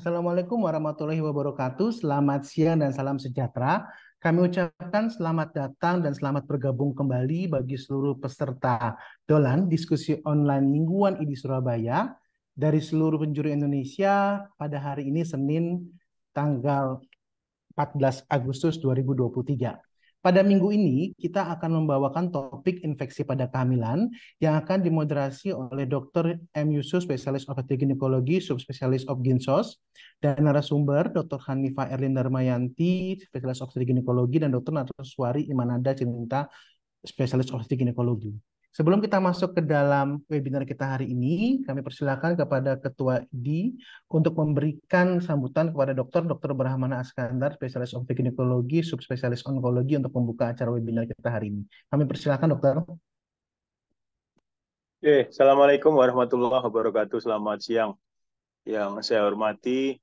Assalamualaikum warahmatullahi wabarakatuh. Selamat siang dan salam sejahtera. Kami ucapkan selamat datang dan selamat bergabung kembali bagi seluruh peserta Dolan diskusi online mingguan ID Surabaya dari seluruh penjuru Indonesia pada hari ini Senin tanggal 14 Agustus 2023. Pada minggu ini kita akan membawakan topik infeksi pada kehamilan yang akan dimoderasi oleh Dr. M. Yusuf, spesialis obstetrik ginekologi, subspesialis of Ginsos, dan narasumber Dr. Hanifah Erlin Darmayanti, spesialis obstetrik ginekologi, dan Dr. Nataswari Imanada Cinta, spesialis obstetrik ginekologi. Sebelum kita masuk ke dalam webinar kita hari ini, kami persilakan kepada Ketua ID untuk memberikan sambutan kepada Dr. Brahmana Askandar, spesialis obstetrik ginekologi, subspesialis onkologi untuk membuka acara webinar kita hari ini. Kami persilakan, Dokter. Assalamualaikum warahmatullahi wabarakatuh. Selamat siang. Yang saya hormati,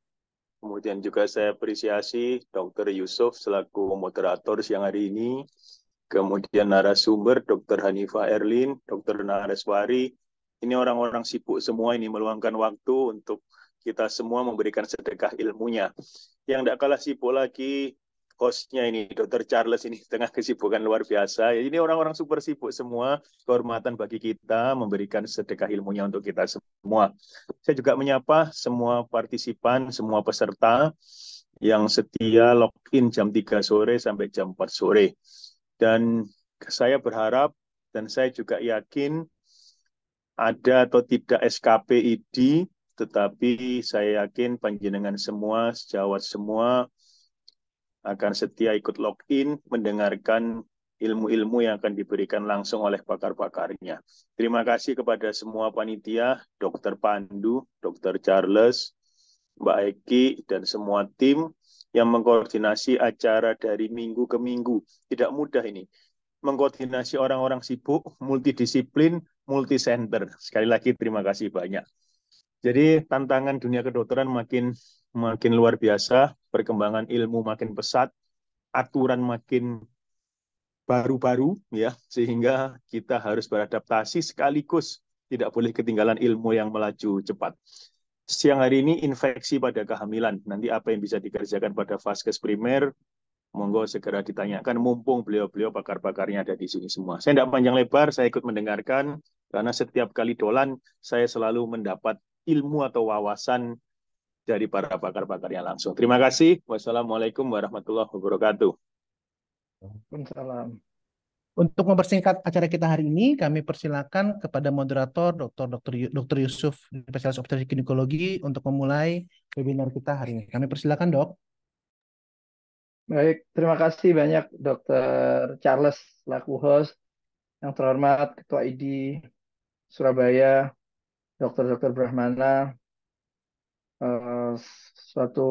kemudian juga saya apresiasi Dr. Yusuf selaku moderator siang hari ini, kemudian narasumber Dr. Hanifah Erlin, Dr. Nareswari. Ini orang-orang sibuk semua ini meluangkan waktu untuk kita semua memberikan sedekah ilmunya. Yang tidak kalah sibuk lagi hostnya ini, Dr. Charles ini tengah kesibukan luar biasa. Ini orang-orang super sibuk semua, kehormatan bagi kita memberikan sedekah ilmunya untuk kita semua. Saya juga menyapa semua partisipan, semua peserta yang setia login jam 3 sore sampai jam 4 sore. Dan saya berharap dan saya juga yakin ada atau tidak SKPID, tetapi saya yakin panjenengan semua, sejawat semua akan setia ikut login, mendengarkan ilmu-ilmu yang akan diberikan langsung oleh pakar-pakarnya. Terima kasih kepada semua panitia, Dr. Pandu, Dr. Charles, Mbak Eki, dan semua tim yang mengkoordinasi acara dari minggu ke minggu. Tidak mudah ini. Mengkoordinasi orang-orang sibuk, multidisiplin, multisenter. Sekali lagi terima kasih banyak. Jadi tantangan dunia kedokteran makin luar biasa, perkembangan ilmu makin pesat, aturan makin baru-baru ya, sehingga kita harus beradaptasi sekaligus tidak boleh ketinggalan ilmu yang melaju cepat. Siang hari ini infeksi pada kehamilan. Nanti apa yang bisa dikerjakan pada vaskes primer, monggo segera ditanyakan mumpung beliau-beliau pakar-pakarnya ada di sini semua. Saya tidak panjang lebar, saya ikut mendengarkan karena setiap kali dolan saya selalu mendapat ilmu atau wawasan dari para pakar-pakarnya langsung. Terima kasih. Wassalamualaikum warahmatullahi wabarakatuh. Waalaikumsalam. Untuk mempersingkat acara kita hari ini, kami persilakan kepada moderator Dr. Yusuf, spesialis obstetrik ginekologi, untuk memulai webinar kita hari ini. Kami persilakan, Dok. Baik, terima kasih banyak Dr. Charles selaku host, yang terhormat Ketua ID Surabaya, Dr. Brahmana. Suatu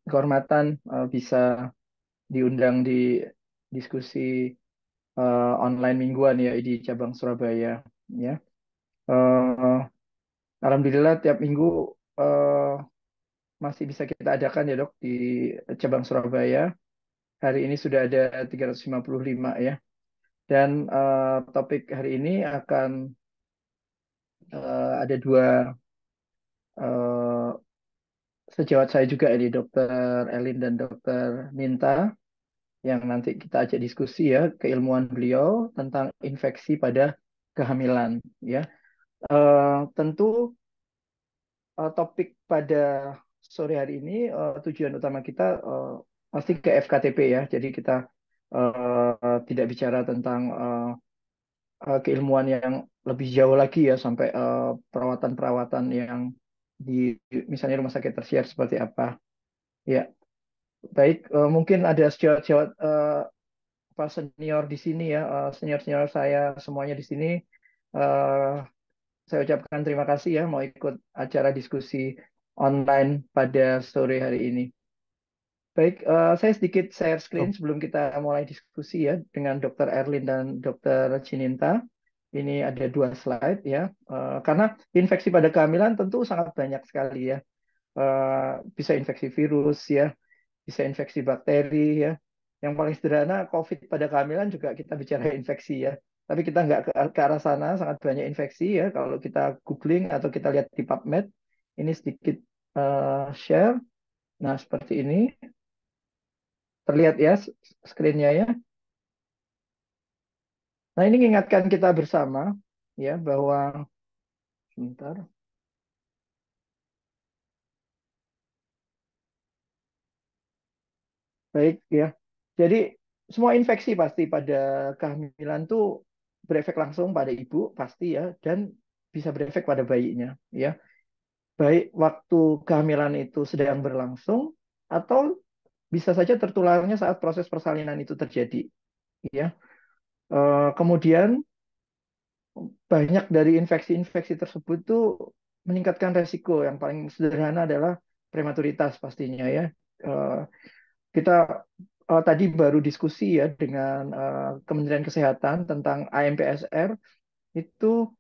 kehormatan bisa diundang di diskusi online mingguan ya ID cabang Surabaya. Ya, alhamdulillah tiap minggu masih bisa kita adakan ya, Dok, di cabang Surabaya. Hari ini sudah ada 355 ya. Dan topik hari ini akan ada dua sejawat saya juga, ini Dr. Elin dan Dr. Ninta, yang nanti kita ajak diskusi ya, keilmuan beliau tentang infeksi pada kehamilan ya. Tentu topik pada sore hari ini tujuan utama kita pasti ke FKTP ya. Jadi kita tidak bicara tentang keilmuan yang lebih jauh lagi ya, sampai perawatan-perawatan yang di misalnya rumah sakit tersier seperti apa. Ya, baik, mungkin ada sejawat-sejawat Pak senior di sini ya, senior-senior saya semuanya di sini. Saya ucapkan terima kasih ya mau ikut acara diskusi online pada sore hari ini. Baik, saya sedikit share screen sebelum kita mulai diskusi ya dengan Dr. Erlin dan Dr. Cininta. Ini ada dua slide ya, karena infeksi pada kehamilan tentu sangat banyak sekali ya. Bisa infeksi virus ya, bisa infeksi bakteri ya. Yang paling sederhana COVID pada kehamilan juga kita bicara infeksi ya. Tapi kita nggak ke arah sana, sangat banyak infeksi ya. Kalau kita googling atau kita lihat di PubMed, ini sedikit share. Nah, seperti ini. Terlihat ya screen-nya ya. Nah, ini mengingatkan kita bersama ya bahwa sebentar. Baik ya. Jadi semua infeksi pasti pada kehamilan tuh berefek langsung pada ibu pasti ya, dan bisa berefek pada bayinya ya. Baik waktu kehamilan itu sedang berlangsung atau bisa saja tertularnya saat proses persalinan itu terjadi ya. Kemudian banyak dari infeksi-infeksi tersebut tuh meningkatkan resiko. Yang paling sederhana adalah prematuritas pastinya ya. Eh, Kita tadi baru diskusi ya dengan Kementerian Kesehatan tentang AMPSR. Itu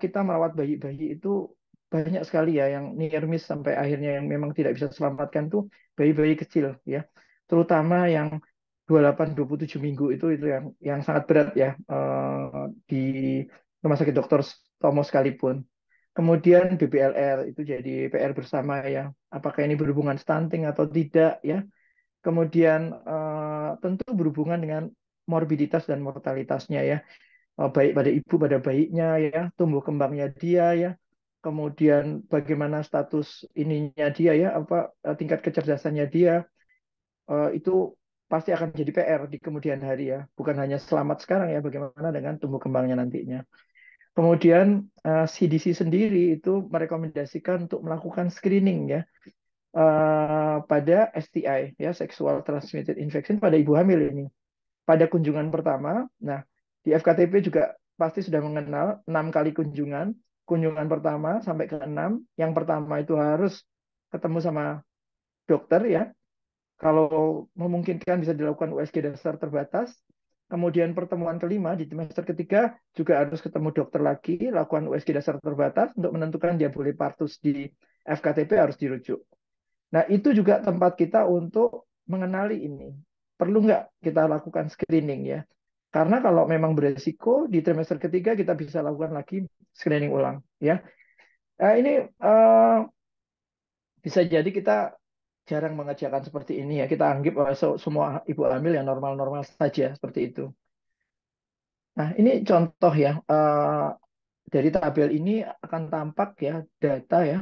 kita merawat bayi-bayi itu banyak sekali ya yang near miss sampai akhirnya yang memang tidak bisa selamatkan tuh bayi-bayi kecil ya. Terutama yang 28-27 minggu itu yang sangat berat ya di Rumah Sakit Dr. Tomo sekalipun. Kemudian BBLR itu jadi PR bersama ya. Apakah ini berhubungan stunting atau tidak ya. Kemudian tentu berhubungan dengan morbiditas dan mortalitasnya ya, baik pada ibu pada bayinya ya, tumbuh kembangnya dia ya, kemudian bagaimana status ininya dia ya, apa tingkat kecerdasannya dia, itu pasti akan jadi PR di kemudian hari ya, bukan hanya selamat sekarang ya, bagaimana dengan tumbuh kembangnya nantinya. Kemudian CDC sendiri itu merekomendasikan untuk melakukan screening ya, pada STI ya, sexual transmitted infection pada ibu hamil ini pada kunjungan pertama. Nah, di FKTP juga pasti sudah mengenal 6 kali kunjungan. Kunjungan pertama sampai ke 6. Yang pertama itu harus ketemu sama dokter ya. Kalau memungkinkan bisa dilakukan USG dasar terbatas. Kemudian pertemuan kelima di semester ketiga juga harus ketemu dokter lagi, lakukan USG dasar terbatas untuk menentukan dia boleh partus di FKTP harus dirujuk. Nah, itu juga tempat kita untuk mengenali ini. Perlu nggak kita lakukan screening ya? Karena kalau memang beresiko di trimester ketiga kita bisa lakukan lagi screening ulang ya. Ini bisa jadi kita jarang mengerjakan seperti ini ya. Kita anggap semua ibu hamil yang normal-normal saja seperti itu. Nah, ini contoh ya. Dari tabel ini akan tampak ya data ya.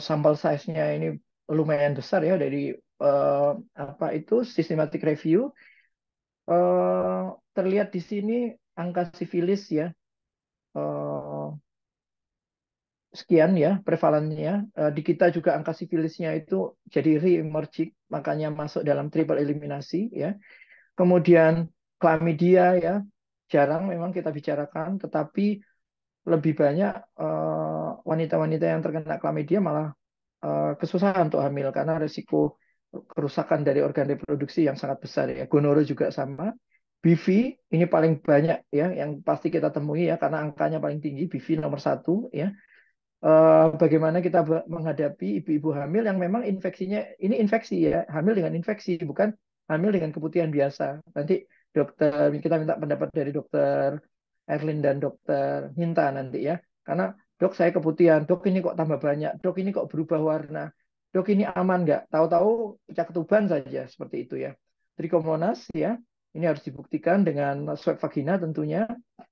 Sampel size-nya ini lumayan besar ya dari eh, apa itu systematic review. Eh, Terlihat di sini angka sifilis ya, eh, sekian ya prevalennya. Di kita juga angka sifilisnya itu jadi re-emerging, makanya masuk dalam triple eliminasi ya. Kemudian chlamydia ya, jarang memang kita bicarakan, tetapi lebih banyak wanita-wanita yang terkena chlamydia malah kesusahan untuk hamil karena risiko kerusakan dari organ reproduksi yang sangat besar ya. Gonoro juga sama. BV ini paling banyak ya yang pasti kita temui ya karena angkanya paling tinggi, BV nomor satu ya. Bagaimana kita menghadapi ibu-ibu hamil yang memang infeksinya ini infeksi ya, hamil dengan infeksi bukan hamil dengan keputihan biasa. Nanti dokter kita minta pendapat dari dokter Erlin dan dokter Hinta nanti ya. Karena dok saya keputihan, dok ini kok tambah banyak, dok ini kok berubah warna, dok ini aman nggak? Tahu-tahu pecah ketuban saja seperti itu ya. Trichomonas ya, ini harus dibuktikan dengan swab vagina tentunya.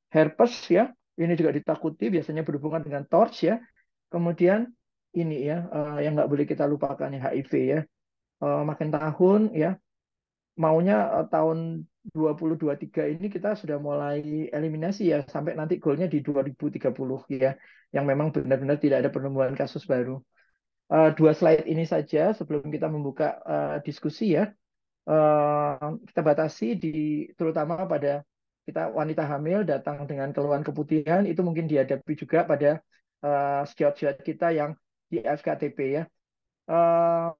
Herpes ya, ini juga ditakuti biasanya berhubungan dengan torch ya. Kemudian ini ya yang nggak boleh kita lupakan ya HIV ya. Makin tahun ya maunya tahun 2023 ini kita sudah mulai eliminasi ya sampai nanti goalnya di 2030 ya yang memang benar-benar tidak ada penambahan kasus baru. Dua slide ini saja sebelum kita membuka diskusi ya. Kita batasi terutama pada kita wanita hamil datang dengan keluhan keputihan itu mungkin dihadapi juga pada sejawat-sejawat kita yang di FKTP ya. Uh,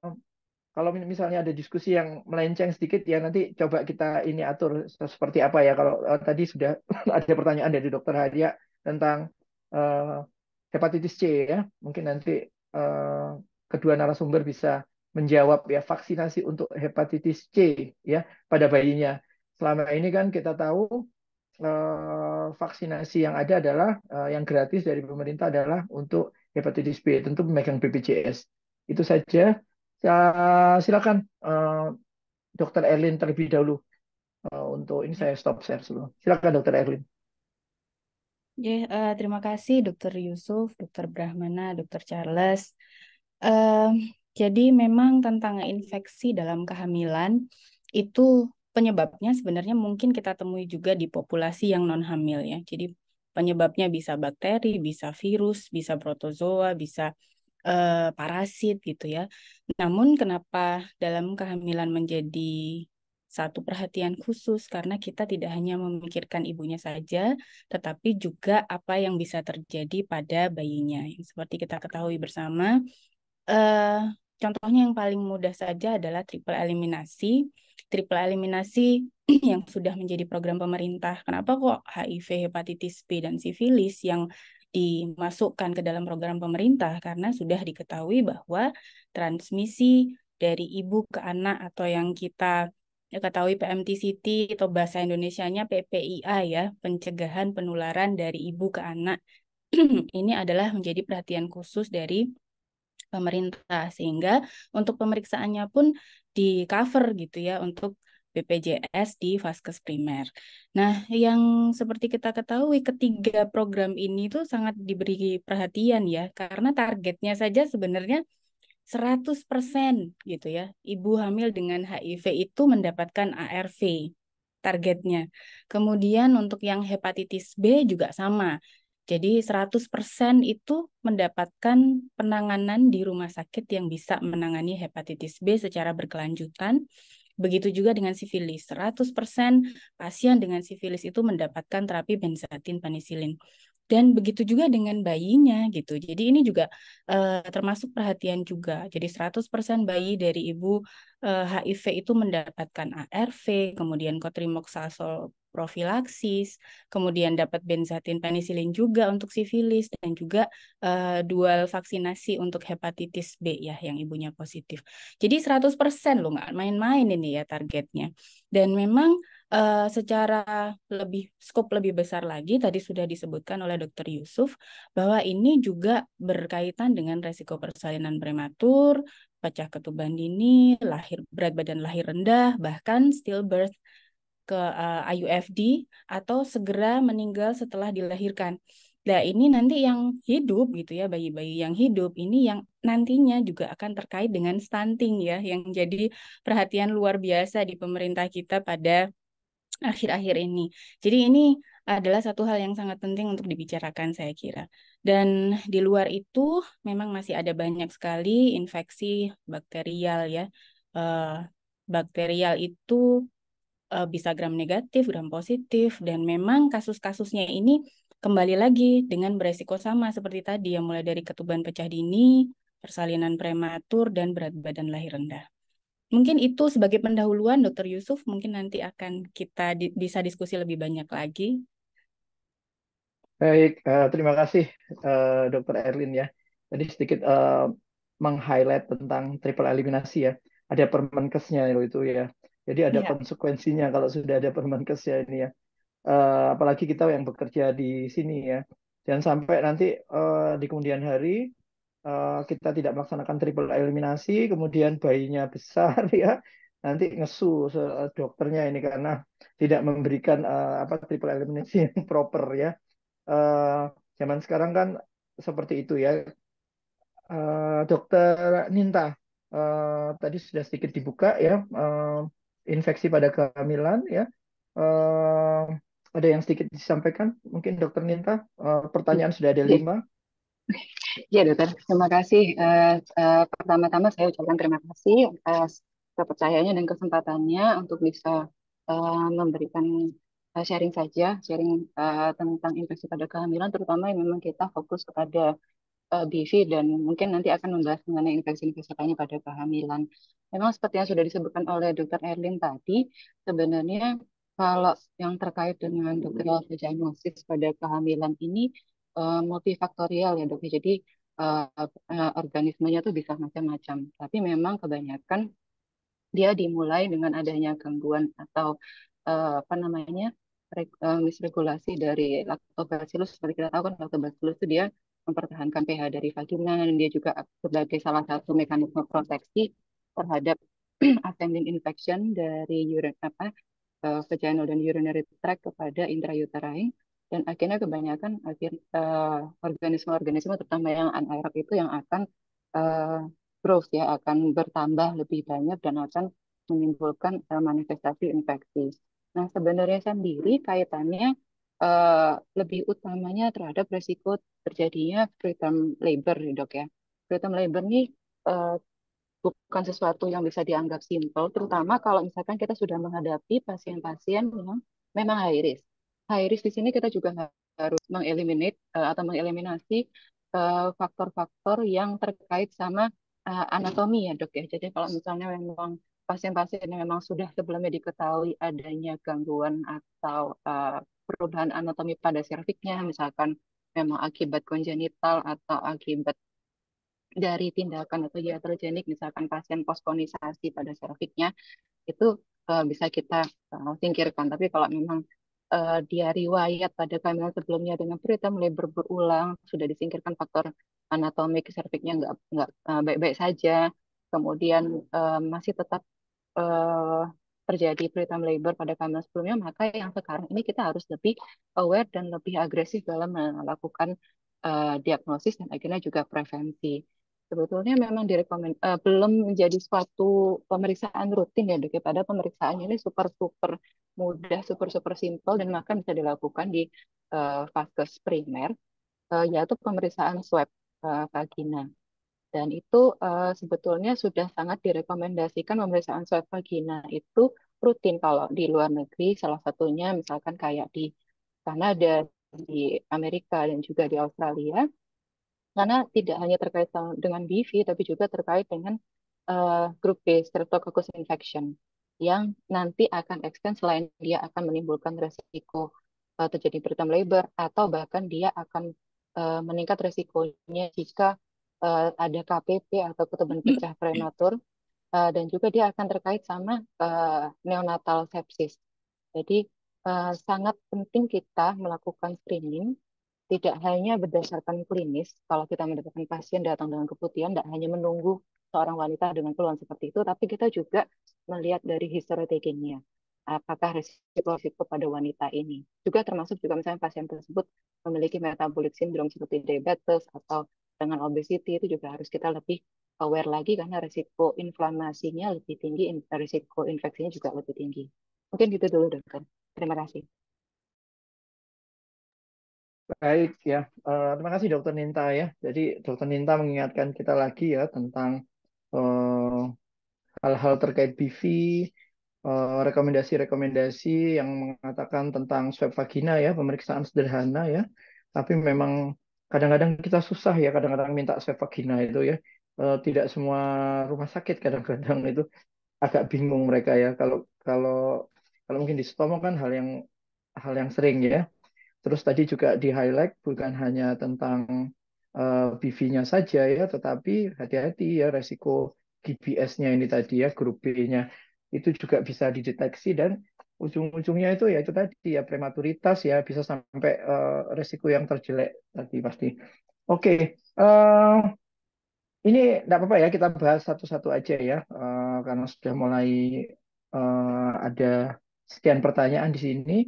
Kalau misalnya ada diskusi yang melenceng sedikit ya nanti coba kita ini atur seperti apa ya. Kalau tadi sudah ada pertanyaan dari Dokter Hadia tentang uh, hepatitis C ya, mungkin nanti uh, kedua narasumber bisa menjawab ya vaksinasi untuk hepatitis C ya pada bayinya. Selama ini kan kita tahu vaksinasi yang ada adalah yang gratis dari pemerintah adalah untuk hepatitis B, tentu memegang BPJS. Itu saja. Silakan Dokter Erlin terlebih dahulu. Untuk ini saya stop share dulu. Silakan Dokter Erlin. Terima kasih Dokter Yusuf, Dokter Brahmana, Dokter Charles. Eh, jadi memang tentang infeksi dalam kehamilan itu penyebabnya sebenarnya mungkin kita temui juga di populasi yang non hamil ya. Jadi penyebabnya bisa bakteri, bisa virus, bisa protozoa, bisa parasit gitu ya. Namun kenapa dalam kehamilan menjadi satu perhatian khusus karena kita tidak hanya memikirkan ibunya saja, tetapi juga apa yang bisa terjadi pada bayinya. Yang seperti kita ketahui bersama, eh, contohnya yang paling mudah saja adalah triple eliminasi. Triple eliminasi yang sudah menjadi program pemerintah. Kenapa kok HIV, hepatitis B, dan sifilis yang dimasukkan ke dalam program pemerintah? Karena sudah diketahui bahwa transmisi dari ibu ke anak atau yang kita ketahui PMTCT atau bahasa Indonesianya PPIA ya, pencegahan penularan dari ibu ke anak. Ini adalah menjadi perhatian khusus dari pemerintah sehingga untuk pemeriksaannya pun di cover gitu ya untuk BPJS di vaskes primer. Nah, yang seperti kita ketahui ketiga program ini tuh sangat diberi perhatian ya karena targetnya saja sebenarnya 100% gitu ya. Ibu hamil dengan HIV itu mendapatkan ARV targetnya. Kemudian untuk yang hepatitis B juga sama. Jadi 100% itu mendapatkan penanganan di rumah sakit yang bisa menangani hepatitis B secara berkelanjutan. Begitu juga dengan sifilis. 100% pasien dengan sifilis itu mendapatkan terapi benzatin penisilin. Dan begitu juga dengan bayinya gitu. Jadi ini juga termasuk perhatian juga. Jadi 100% bayi dari ibu HIV itu mendapatkan ARV, kemudian cotrimoxazole profilaksis, kemudian dapat benzatin penisilin juga untuk sifilis dan juga dual vaksinasi untuk hepatitis B ya yang ibunya positif. Jadi 100% loh, nggak main-main ini ya targetnya. Dan memang secara skop lebih besar lagi tadi sudah disebutkan oleh Dr. Yusuf bahwa ini juga berkaitan dengan resiko persalinan prematur, pecah ketuban dini, berat badan lahir rendah, bahkan stillbirth ke IUFD atau segera meninggal setelah dilahirkan. Nah, ini nanti yang hidup gitu ya, bayi-bayi yang hidup ini yang nantinya juga akan terkait dengan stunting ya, yang jadi perhatian luar biasa di pemerintah kita pada akhir-akhir ini. Jadi ini adalah satu hal yang sangat penting untuk dibicarakan saya kira. Dan di luar itu memang masih ada banyak sekali infeksi bakterial ya. Eh, Bakterial itu bisa gram negatif, gram positif, dan memang kasus-kasusnya ini kembali lagi dengan beresiko sama seperti tadi yang mulai dari ketuban pecah dini, persalinan prematur, dan berat badan lahir rendah. Mungkin itu sebagai pendahuluan, Dr. Yusuf, mungkin nanti akan kita bisa diskusi lebih banyak lagi. Baik, terima kasih Dokter Erlin ya. Tadi sedikit meng-highlight tentang triple eliminasi ya. Ada Permenkesnya itu ya. Jadi ada Ya. konsekuensinya kalau sudah ada Permenkesnya ini ya. Apalagi kita yang bekerja di sini ya. Jangan sampai nanti di kemudian hari kita tidak melaksanakan triple eliminasi, kemudian bayinya besar ya. Nanti ngesu dokternya ini karena tidak memberikan triple eliminasi yang proper ya. eh, Zaman sekarang kan seperti itu ya. Dokter Ninta, tadi sudah sedikit dibuka ya, infeksi pada kehamilan ya. Eh, ada yang sedikit disampaikan, mungkin Dokter Ninta. Pertanyaan sudah ada Ya, 5. ya, dokter, terima kasih. Pertama-tama saya ucapkan terima kasih atas kepercayaannya dan kesempatannya untuk bisa memberikan sharing saja, sharing tentang infeksi pada kehamilan, terutama yang memang kita fokus kepada BV dan mungkin nanti akan membahas mengenai infeksi-infeksi lainnya pada kehamilan. Memang seperti yang sudah disebutkan oleh Dr. Erlin tadi, sebenarnya kalau yang terkait dengan dokter diagnosis pada kehamilan ini multifaktorial ya dok. Jadi eh, organismenya tuh bisa macam-macam. Tapi memang kebanyakan dia dimulai dengan adanya gangguan atau apa namanya misregulasi dari lactobacillus. Seperti kita tahu kan lactobacillus itu dia mempertahankan pH dari vagina, dan dia juga sebagai salah satu mekanisme proteksi terhadap ascending infection dari vaginal dan urinary tract kepada intrauterine. Dan akhirnya kebanyakan organisme-organisme terutama yang anaerob itu yang akan uh, growth ya, akan bertambah lebih banyak dan akan menimbulkan manifestasi infeksi. Nah, sebenarnya sendiri kaitannya lebih utamanya terhadap resiko terjadinya preterm labor, ya, Dok ya. Preterm labor ini uh, bukan sesuatu yang bisa dianggap simpel, terutama kalau misalkan kita sudah menghadapi pasien-pasien yang memang high risk. High risk di sini kita juga harus atau mengeliminasi faktor-faktor yang terkait sama anatomi ya, Dok ya. Jadi kalau misalnya memang pasien-pasien yang memang sudah sebelumnya diketahui adanya gangguan atau perubahan anatomi pada serviknya, misalkan memang akibat kongenital atau akibat dari tindakan atau iatrogenik, misalkan pasien poskonisasi pada serviknya, itu bisa kita singkirkan. Tapi kalau memang dia riwayat pada kehamilan sebelumnya dengan preterm labor berulang, sudah disingkirkan faktor anatomik serviknya nggak baik-baik saja, kemudian masih tetap eh, terjadi preterm labor pada kehamilan sebelumnya, maka yang sekarang ini kita harus lebih aware dan lebih agresif dalam melakukan diagnosis dan akhirnya juga prevensi. Sebetulnya memang belum menjadi suatu pemeriksaan rutin ya, Dok. Pada pemeriksaan ini super super mudah, super super simple dan maka bisa dilakukan di vaskes primer, yaitu pemeriksaan swab vagina. Dan itu sebetulnya sudah sangat direkomendasikan pemeriksaan swab vagina itu rutin kalau di luar negeri, salah satunya misalkan kayak di Kanada, di Amerika, dan juga di Australia. Karena tidak hanya terkait dengan BV, tapi juga terkait dengan grup B, Streptococcus infection, yang nanti akan extend selain dia akan menimbulkan resiko terjadi preterm labor, atau bahkan dia akan meningkat resikonya jika ada KPP atau ketuban pecah prematur, dan juga dia akan terkait sama neonatal sepsis. Jadi sangat penting kita melakukan screening tidak hanya berdasarkan klinis. Kalau kita mendapatkan pasien datang dengan keputihan, tidak hanya menunggu seorang wanita dengan keluhan seperti itu, tapi kita juga melihat dari history takingnya. Apakah risiko-risiko pada wanita ini. Juga termasuk juga misalnya pasien tersebut memiliki metabolic syndrome seperti diabetes atau dengan obesity, itu juga harus kita lebih aware lagi karena risiko inflamasinya lebih tinggi, risiko infeksinya juga lebih tinggi. Mungkin gitu dulu, Dokter. Terima kasih. Baik ya, terima kasih Dokter Ninta ya. Jadi Dokter Ninta mengingatkan kita lagi ya tentang hal-hal terkait BV, rekomendasi-rekomendasi yang mengatakan tentang swab vagina ya, pemeriksaan sederhana ya. Tapi memang kadang-kadang kita susah ya, kadang-kadang minta swab vagina itu ya. Tidak semua rumah sakit kadang-kadang itu agak bingung mereka ya. Kalau kalau kalau mungkin di Stomo kan hal yang sering ya. Terus tadi juga di-highlight bukan hanya tentang BV-nya saja ya, tetapi hati-hati ya resiko GBS-nya ini tadi ya, grup B-nya itu juga bisa dideteksi dan ujung-ujungnya itu ya itu tadi ya prematuritas ya bisa sampai resiko yang terjelek tadi pasti. Oke, ini tidak apa-apa ya kita bahas satu-satu aja ya karena sudah mulai ada sekian pertanyaan di sini.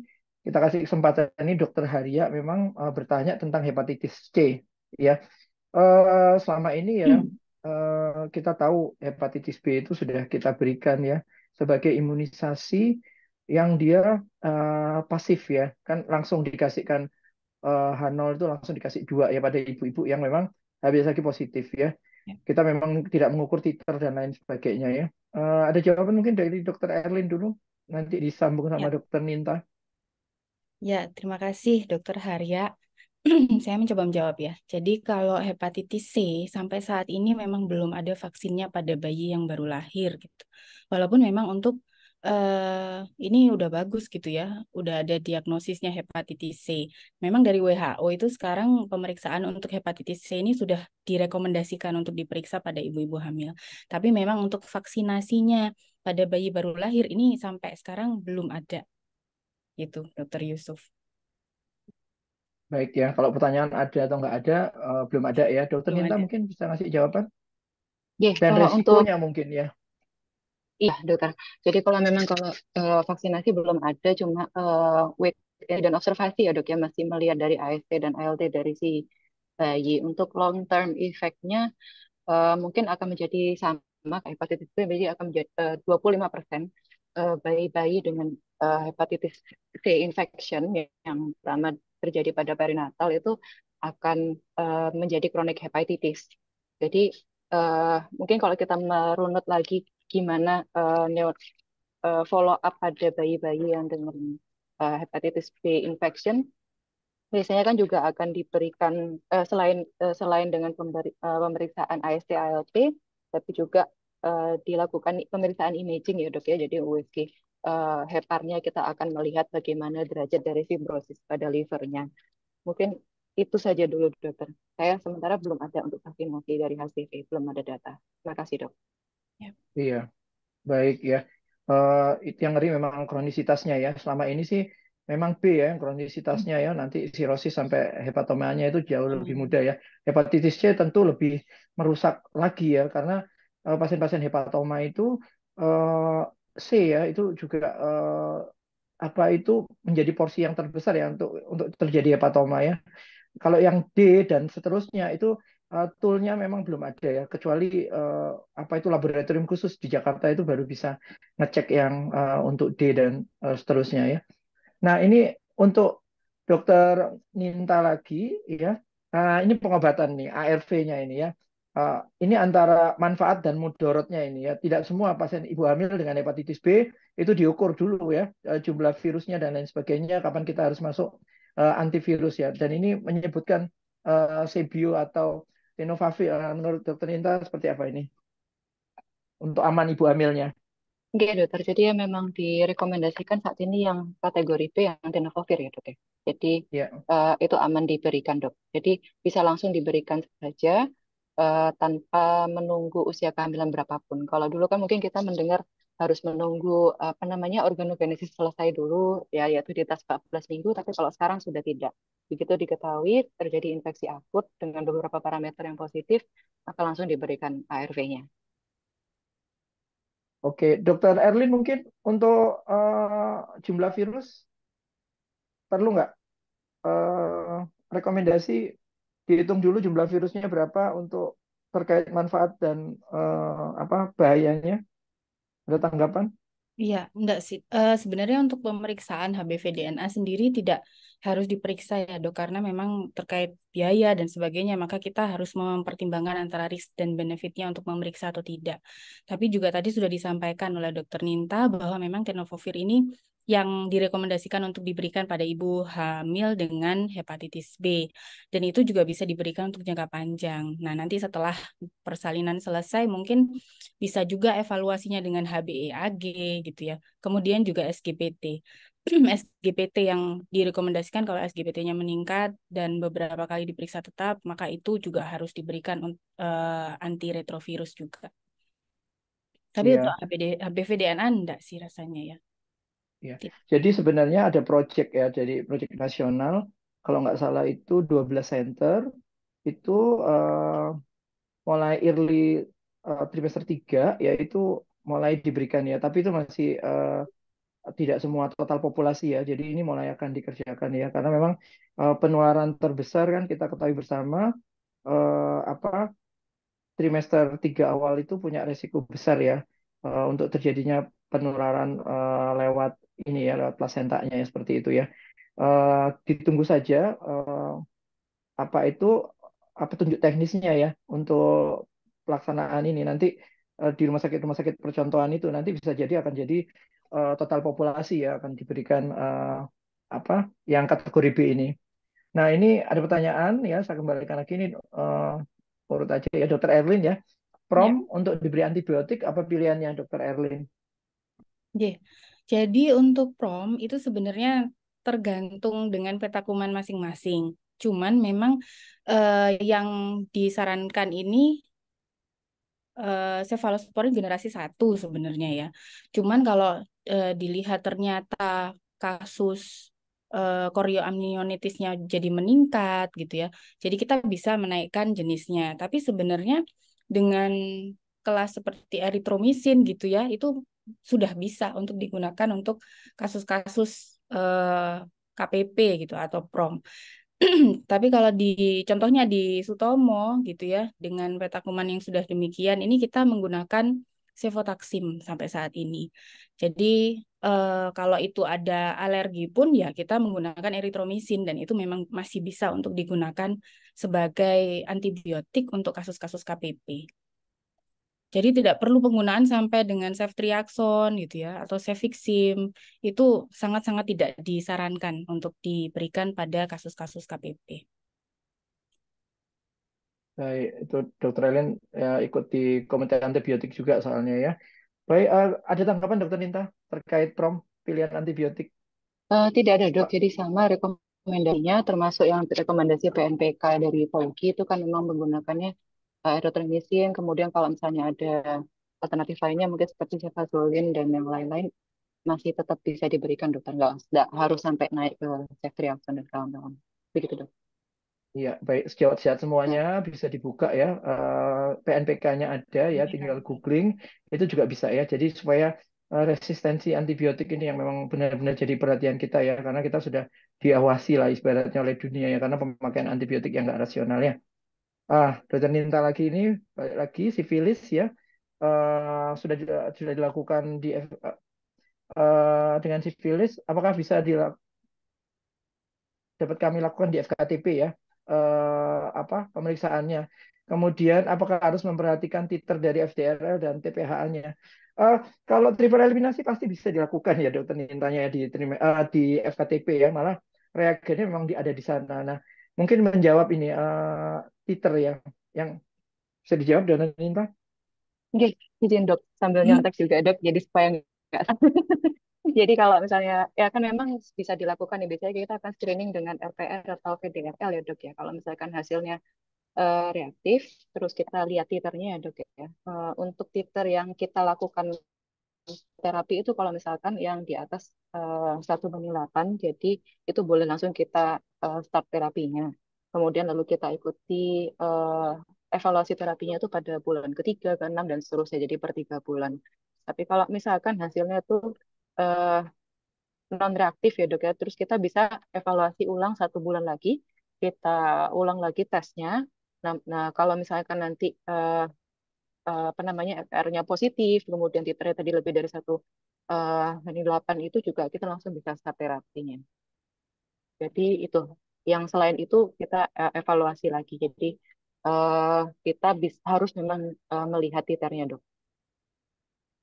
Kita kasih kesempatan ini Dokter Haria memang bertanya tentang hepatitis C ya. Selama ini ya kita tahu hepatitis B itu sudah kita berikan ya sebagai imunisasi yang dia pasif ya kan langsung dikasihkan H0 itu langsung dikasih 2 ya pada ibu-ibu yang memang HbA1c positif ya. Kita memang tidak mengukur titer dan lain sebagainya ya. Ada jawaban mungkin dari Dokter Erlin dulu, nanti disambung sama Ya, Dokter Ninta. ya, terima kasih Dokter Harya. Saya mencoba menjawab ya. Jadi kalau hepatitis C sampai saat ini memang belum ada vaksinnya pada bayi yang baru lahir gitu. Walaupun memang untuk ini udah bagus gitu ya, udah ada diagnosisnya hepatitis C. Memang dari WHO itu sekarang pemeriksaan untuk hepatitis C ini sudah direkomendasikan untuk diperiksa pada ibu-ibu hamil. Tapi memang untuk vaksinasinya pada bayi baru lahir ini sampai sekarang belum ada. gitu, Dokter Yusuf. Baik ya, kalau pertanyaan ada atau nggak ada, belum ada ya. Dokter Belum Ninta ada. mungkin bisa ngasih jawaban? Ya, Dan kalau untuk resikonya mungkin ya. iya, dokter. Jadi kalau memang kalau vaksinasi belum ada, cuma wait dan observasi ya dok ya, masih melihat dari AST dan ALT dari si bayi. Untuk long term effect-nya mungkin akan menjadi sama kayak hepatitis B, jadi akan menjadi 25% bayi-bayi dengan hepatitis C infection yang pertama terjadi pada perinatal itu akan menjadi chronic hepatitis. Jadi mungkin kalau kita merunut lagi gimana follow up pada bayi-bayi yang dengan hepatitis B infection, biasanya kan juga akan diberikan selain dengan pemeriksaan AST ALT, tapi juga dilakukan pemeriksaan imaging ya dok ya, jadi USG heparnya kita akan melihat bagaimana derajat dari fibrosis pada livernya. Mungkin itu saja dulu dokter. Saya sementara belum ada untuk vaksinasi dari HCV, belum ada data. Terima kasih dok. Ya. Iya, baik ya. Itu yang ngeri memang kronisitasnya ya. Selama ini sih memang B ya kronisitasnya ya. Nanti sirosis sampai hepatomanya itu jauh lebih mudah ya. Hepatitis C tentu lebih merusak lagi ya, karena pasien-pasien hepatoma itu eh, C ya itu juga apa itu menjadi porsi yang terbesar ya untuk terjadi hepatoma ya. Kalau yang D dan seterusnya itu toolnya memang belum ada ya, kecuali apa itu laboratorium khusus di Jakarta itu baru bisa ngecek yang untuk D dan seterusnya ya. Nah ini untuk dokter Ninta lagi ya. Ini pengobatan nih ARV-nya ini ya. Ini antara manfaat dan mudorotnya ini ya. Tidak semua pasien ibu hamil dengan hepatitis B itu diukur dulu ya, jumlah virusnya dan lain sebagainya, kapan kita harus masuk antivirus ya. Dan ini menyebutkan Sebio atau Tenofovir. Menurut dokter Ninta seperti apa ini untuk aman ibu hamilnya? Oke, dokter. Jadi ya memang direkomendasikan saat ini yang kategori B yang tenofovir ya, dok ya. Jadi Ya. itu aman diberikan, dok. Jadi bisa langsung diberikan saja tanpa menunggu usia kehamilan berapapun. Kalau dulu kan mungkin kita mendengar harus menunggu apa namanya organogenesis selesai dulu ya, yaitu di atas 14 minggu, tapi kalau sekarang sudah tidak. Begitu diketahui terjadi infeksi akut dengan beberapa parameter yang positif, maka langsung diberikan ARV-nya. Oke, Dokter Erlin mungkin untuk jumlah virus perlu nggak eh, rekomendasi dihitung dulu jumlah virusnya berapa untuk terkait manfaat dan apa bahayanya? Ada tanggapan? Iya, enggak sih. Sebenarnya untuk pemeriksaan HBV DNA sendiri tidak harus diperiksa ya dok, karena memang terkait biaya dan sebagainya, maka kita harus mempertimbangkan antara risk dan benefitnya untuk memeriksa atau tidak. Tapi juga tadi sudah disampaikan oleh dokter Ninta bahwa memang tenofovir ini yang direkomendasikan untuk diberikan pada ibu hamil dengan hepatitis B. Dan itu juga bisa diberikan untuk jangka panjang. Nah, nanti setelah persalinan selesai, mungkin bisa juga evaluasinya dengan HbA1c gitu ya. Kemudian juga SGPT. SGPT yang direkomendasikan kalau SGPT-nya meningkat dan beberapa kali diperiksa tetap, maka itu juga harus diberikan antiretrovirus juga. Tapi untuk Iya, HBV DNA enggak sih rasanya ya. iya. Jadi sebenarnya ada project ya, jadi project nasional kalau nggak salah itu 12 center itu eh, mulai early trimester 3 yaitu mulai diberikan ya, tapi itu masih tidak semua total populasi ya. Jadi ini mulai akan dikerjakan ya, karena memang penularan terbesar kan kita ketahui bersama apa trimester 3 awal itu punya resiko besar ya untuk terjadinya penularan lewat ini ya, lewat plasentanya ya seperti itu ya. Ditunggu saja apa itu apa tunjuk teknisnya ya untuk pelaksanaan ini nanti di rumah sakit percontohan itu nanti bisa jadi akan jadi total populasi ya akan diberikan apa yang kategori B ini. Nah ini ada pertanyaan ya saya kembalikan lagi ini urut aja ya Dokter Erlin ya. Prom Ya. untuk diberi antibiotik apa pilihannya Dokter Erlin? Yeah. Jadi untuk prom itu sebenarnya tergantung dengan peta kuman masing-masing. Cuman memang yang disarankan ini cefalosporin generasi 1 sebenarnya ya. Cuman kalau dilihat ternyata kasus chorioamnionitisnya jadi meningkat gitu ya. Jadi kita bisa menaikkan jenisnya. Tapi sebenarnya dengan kelas seperti eritromisin gitu ya, itu sudah bisa untuk digunakan untuk kasus-kasus KPP gitu atau PROM. Tapi kalau contohnya di Sutomo gitu ya, dengan petakuman yang sudah demikian, ini kita menggunakan cefotaxim sampai saat ini. Jadi kalau itu ada alergi pun ya kita menggunakan eritromisin dan itu memang masih bisa untuk digunakan sebagai antibiotik untuk kasus-kasus KPP. Jadi tidak perlu penggunaan sampai dengan ceftriaxone gitu ya atau cefixim. Itu sangat-sangat tidak disarankan untuk diberikan pada kasus-kasus KPP. Baik, itu Dokter Elin ya, ikut di komite antibiotik juga soalnya ya. Baik, ada tanggapan Dokter Ninta terkait PROM pilihan antibiotik? Tidak ada dok, Pak? jadi sama rekomendasinya termasuk yang rekomendasi PNPK dari POLKI itu kan memang menggunakannya erythromycin, kemudian kalau misalnya ada alternatif lainnya mungkin seperti cefazolin dan yang lain-lain masih tetap bisa diberikan dokter, nggak harus sampai naik ke ceftriaxone dan kawan-kawan. Begitu dok. Iya, baik. Sejawat-sejawat Ya, semuanya bisa dibuka ya. PNPK-nya ada ya, tinggal googling. Itu juga bisa ya. Jadi supaya resistensi antibiotik ini yang memang benar-benar jadi perhatian kita ya. Karena kita sudah diawasi lah ibaratnya oleh dunia ya. Karena pemakaian antibiotik yang nggak rasional ya. Dokter Ninta lagi ini, balik lagi, sifilis ya. Sudah dilakukan dengan sifilis. Apakah bisa dapat kami lakukan di FKTP ya, pemeriksaannya. Kemudian apakah harus memperhatikan titer dari FDRL dan TPH-nya? Kalau triple eliminasi pasti bisa dilakukan ya dokter Nintanya ya di FKTP ya, malah reagennya memang ada di sana. Nah, mungkin menjawab ini titer ya, yang bisa dijawab dokter Ninta. oke, izin dok sambil nyontek juga dok, jadi supaya nggak jadi kalau misalnya ya kan memang bisa dilakukan ya biasanya kita akan screening dengan RPR atau VDRL ya dok ya. Kalau misalkan hasilnya reaktif, terus kita lihat titernya ya dok ya. Untuk titer yang kita lakukan terapi itu kalau misalkan yang di atas 1/8, jadi itu boleh langsung kita start terapinya. Kemudian lalu kita ikuti eh, evaluasi terapinya itu pada bulan ketiga, keenam, dan seterusnya, jadi per 3 bulan. Tapi kalau misalkan hasilnya itu eh, non reaktif ya dok ya, terus kita bisa evaluasi ulang 1 bulan lagi, kita ulang lagi tesnya. Nah, kalau misalkan nanti apa namanya FR-nya positif, kemudian titernya tadi lebih dari 1/8 itu juga kita langsung bisa start terapinya. Jadi itu yang selain itu kita evaluasi lagi. Jadi kita harus memang melihat titernya dok.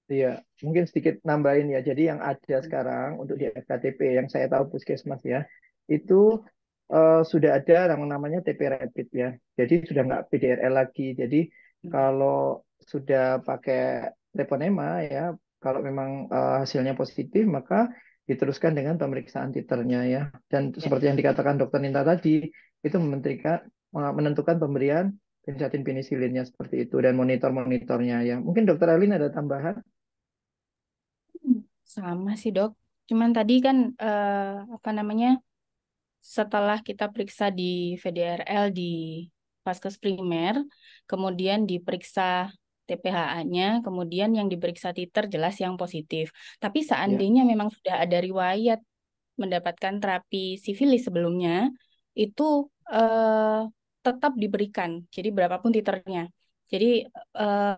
Iya, mungkin sedikit nambahin ya. Jadi yang ada sekarang untuk di FKTP yang saya tahu Puskesmas ya, itu sudah ada yang namanya TP Rapid ya. Jadi sudah nggak PDRL lagi. Jadi kalau sudah pakai treponema ya, kalau memang hasilnya positif maka diteruskan dengan pemeriksaan titernya ya. Dan Ya. seperti yang dikatakan Dokter Ninta tadi, itu menentukan pemberian benzathine penisilinnya seperti itu dan monitornya ya. Mungkin Dokter Elin ada tambahan? Sama sih dok. Cuman tadi kan apa namanya setelah kita periksa di VDRL di Vaskes primer, kemudian diperiksa TPHA-nya, kemudian yang diperiksa titer jelas yang positif. Tapi Ya. seandainya memang sudah ada riwayat mendapatkan terapi sifilis sebelumnya, itu eh, tetap diberikan. Jadi berapapun titernya. Jadi eh,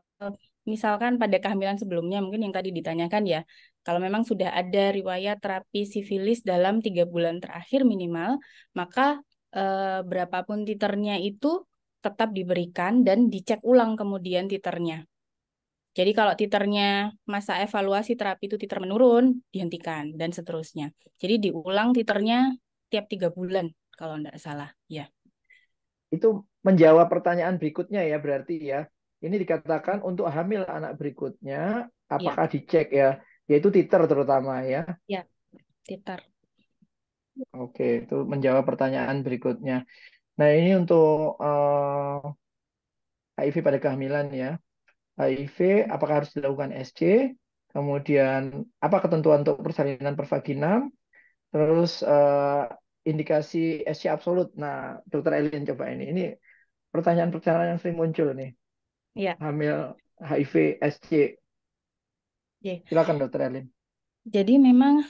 misalkan pada kehamilan sebelumnya, mungkin yang tadi ditanyakan ya, kalau memang sudah ada riwayat terapi sifilis dalam 3 bulan terakhir minimal, maka berapapun titernya itu tetap diberikan dan dicek ulang kemudian titernya. Jadi kalau titernya masa evaluasi terapi itu titer menurun, dihentikan dan seterusnya. Jadi diulang titernya tiap 3 bulan kalau tidak salah. Ya. Itu menjawab pertanyaan berikutnya ya berarti ya. Ini dikatakan untuk hamil anak berikutnya Ya, apakah dicek ya, yaitu titer terutama ya. ya, titer. Oke, itu menjawab pertanyaan berikutnya. Nah, ini untuk HIV pada kehamilan ya. HIV apakah harus dilakukan SC? Kemudian apa ketentuan untuk persalinan pervaginam? Terus indikasi SC absolut. Nah, Dokter Elin coba ini. Ini pertanyaan-pertanyaan yang sering muncul nih. Ya, Hamil HIV SC. ya. Silakan Dokter Elin. Jadi memang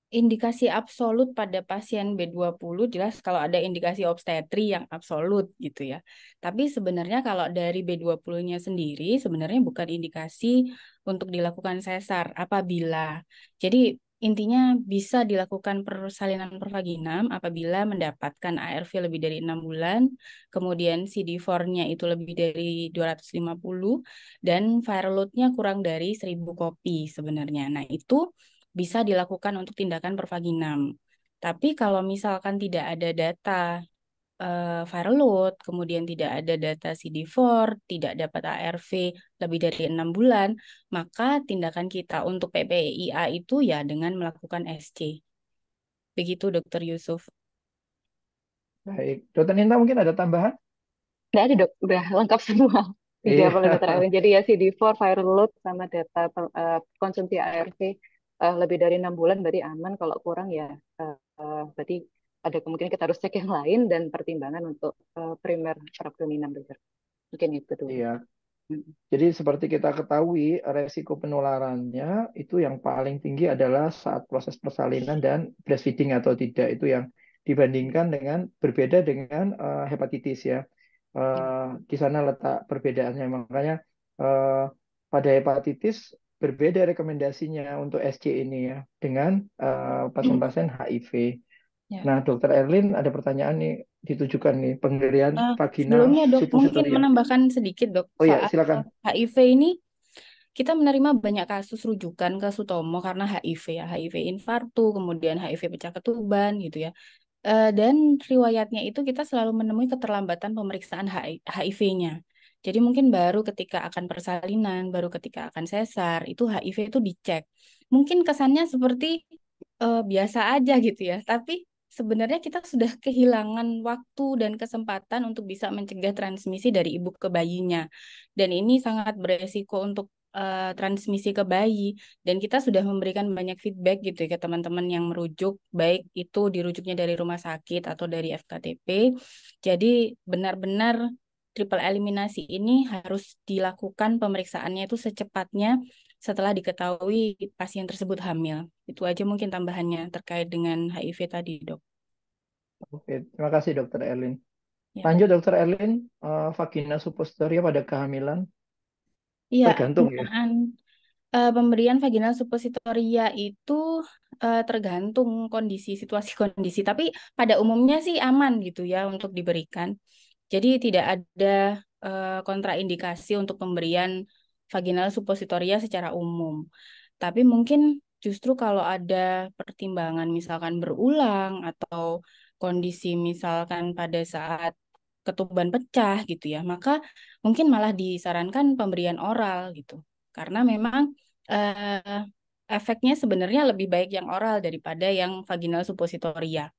indikasi absolut pada pasien B20 jelas kalau ada indikasi obstetri yang absolut gitu ya. Tapi sebenarnya kalau dari B20-nya sendiri sebenarnya bukan indikasi untuk dilakukan sesar apabila. Jadi intinya bisa dilakukan persalinan pervaginam apabila mendapatkan ARV lebih dari 6 bulan, kemudian CD4-nya itu lebih dari 250 dan viral load-nya kurang dari 1000 kopi sebenarnya. Nah, itu bisa dilakukan untuk tindakan pervaginam. Tapi kalau misalkan tidak ada data viral load, kemudian tidak ada data CD4, tidak dapat ARV lebih dari 6 bulan, maka tindakan kita untuk PPIA itu ya dengan melakukan SC. Begitu Dokter Yusuf. Baik. Dokter Ninta mungkin ada tambahan? Nggak ada dok, udah lengkap semua. Iya. Dijawab oleh Dr. Erwin. Jadi ya CD4, viral load, sama data konsumsi ARV lebih dari 6 bulan berarti aman. Kalau kurang ya berarti ada kemungkinan kita harus cek yang lain dan pertimbangan untuk primer perekonomian dokter. Mungkin itu dulu. Iya. Mm. Jadi seperti kita ketahui, resiko penularannya itu yang paling tinggi adalah saat proses persalinan dan breastfeeding atau tidak. Itu yang dibandingkan dengan berbeda dengan hepatitis ya. Ya. Di sana letak perbedaannya. Makanya eh, pada hepatitis berbeda rekomendasinya untuk SC ini ya dengan pasien-pasien HIV. Ya. Nah, Dokter Erlin ada pertanyaan nih ditujukan nih pemberian vaginal Sebelumnya dok, mungkin suppositoria. menambahkan sedikit dok Oh ya, soal silakan. HIV ini. Kita menerima banyak kasus rujukan ke Sutomo karena HIV ya, HIV infarktu, kemudian HIV pecah ketuban gitu ya. Dan riwayatnya itu kita selalu menemui keterlambatan pemeriksaan HIV-nya. Jadi mungkin baru ketika akan persalinan, baru ketika akan sesar, itu HIV itu dicek. Mungkin kesannya seperti biasa aja gitu ya, tapi sebenarnya kita sudah kehilangan waktu dan kesempatan untuk bisa mencegah transmisi dari ibu ke bayinya. Dan ini sangat beresiko untuk transmisi ke bayi. Dan kita sudah memberikan banyak feedback gitu ya ke teman-teman yang merujuk, baik itu dirujuknya dari rumah sakit atau dari FKTP. Jadi benar-benar triple eliminasi ini harus dilakukan pemeriksaannya itu secepatnya setelah diketahui pasien tersebut hamil. Itu aja mungkin tambahannya terkait dengan HIV tadi, Dok. Oke, terima kasih Dokter Erlin. Ya. Lanjut Dokter Erlin, vagina suppositoria pada kehamilan Iya, tergantung ya. pemberian vaginal suppositoria itu tergantung kondisi, situasi kondisi. Tapi pada umumnya sih aman gitu ya untuk diberikan. Jadi tidak ada kontraindikasi untuk pemberian vaginal suppositoria secara umum. Tapi mungkin justru kalau ada pertimbangan misalkan berulang atau kondisi misalkan pada saat ketuban pecah gitu ya, maka mungkin malah disarankan pemberian oral gitu. Karena memang eh, efeknya sebenarnya lebih baik yang oral daripada yang vaginal suppositoria.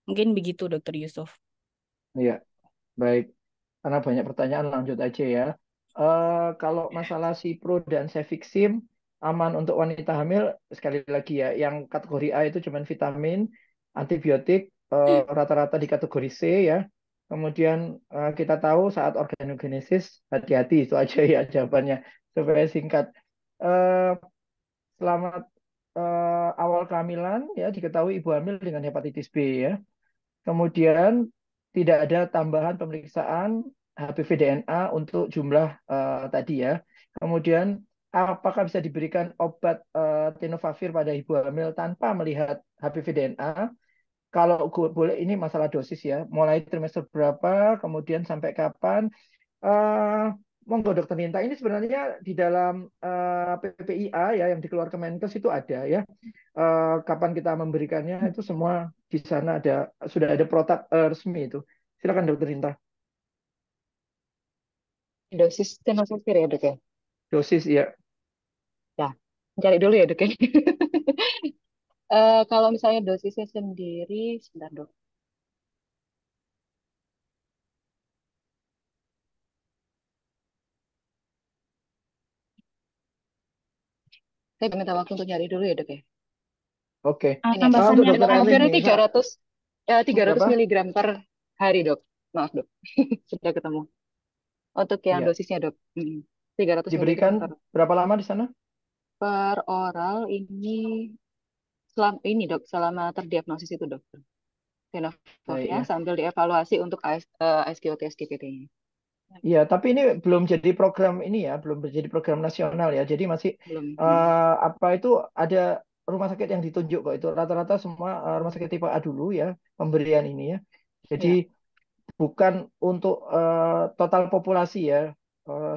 Mungkin begitu, Dokter Yusuf. Iya, baik. Karena banyak pertanyaan, lanjut aja ya. Kalau masalah Cipro dan Cefixim aman untuk wanita hamil, sekali lagi ya, yang kategori A itu cuma vitamin, antibiotik, rata-rata di kategori C ya. Kemudian kita tahu saat organogenesis, hati-hati itu aja ya jawabannya, supaya singkat. Eh, Selamat awal kehamilan ya diketahui ibu hamil dengan hepatitis B ya. Kemudian tidak ada tambahan pemeriksaan HPV DNA untuk jumlah tadi ya. Kemudian apakah bisa diberikan obat tenofovir pada ibu hamil tanpa melihat HPV DNA? Kalau boleh ini masalah dosis ya. Mulai trimester berapa, kemudian sampai kapan? eh Monggo Dokter Ninta, ini sebenarnya di dalam PPIA ya yang dikeluarkan Kemenkes itu ada ya. Kapan kita memberikannya itu semua di sana ada, sudah ada protap resmi itu. Silakan Dokter Ninta. Dosis tenofovir ya dok ya. Dosis ya. Ya, cari dulu ya dok ya. Kalau misalnya dosisnya sendiri, sebentar dok. Saya minta waktu untuk nyari dulu ya dok ya. Oke. Ini Untuk Tambahkannya Dokter apa Erlin tenofovir nih, 300 berapa? miligram per hari, Dok. Maaf, Dok. Sudah ketemu. Untuk yang Iya. dosisnya, Dok. 300 miligram Diberikan berapa lama di sana? per oral ini ini, Dok, selama terdiagnosis itu, Dok. Baik Tenofovir ya. sambil dievaluasi untuk SGOT SGPT-nya. Iya, tapi ini belum jadi program ini ya, belum menjadi program nasional ya. Jadi masih Belum. apa itu ada rumah sakit yang ditunjuk kok itu rata-rata semua rumah sakit tipe A dulu ya pemberian ini ya. Jadi Ya. bukan untuk total populasi ya.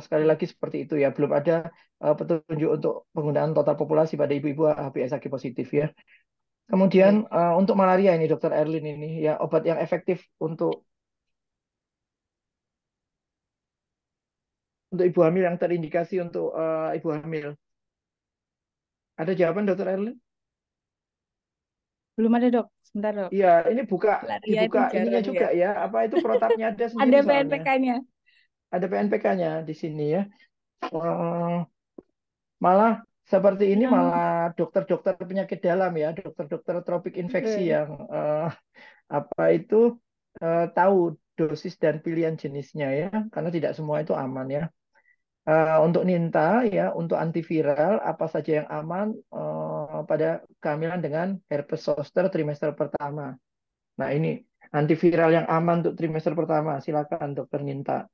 Sekali lagi seperti itu ya. Belum ada petunjuk untuk penggunaan total populasi pada ibu-ibu HbS positif ya. Kemudian Baik. untuk malaria ini Dokter Erlin ini ya obat yang efektif untuk ibu hamil yang terindikasi untuk ibu hamil. Ada jawaban Dokter Erlin? belum ada, Dok. Sebentar, Dok. Iya, ini Malaria itu dibuka ininya jarang ya. juga ya. Apa itu protapnya ada Ada sendiri soalnya. PNPK-nya. Ada PNPK-nya di sini ya. Eh, Malah seperti ini Yang malah dokter-dokter penyakit dalam ya, dokter-dokter tropik infeksi eh, yang apa itu tahu dosis dan pilihan jenisnya ya, karena tidak semua itu aman ya. Untuk Ninta ya, untuk antiviral apa saja yang aman pada kehamilan dengan herpes zoster trimester pertama. Nah ini antiviral yang aman untuk trimester pertama, silakan Dokter Ninta.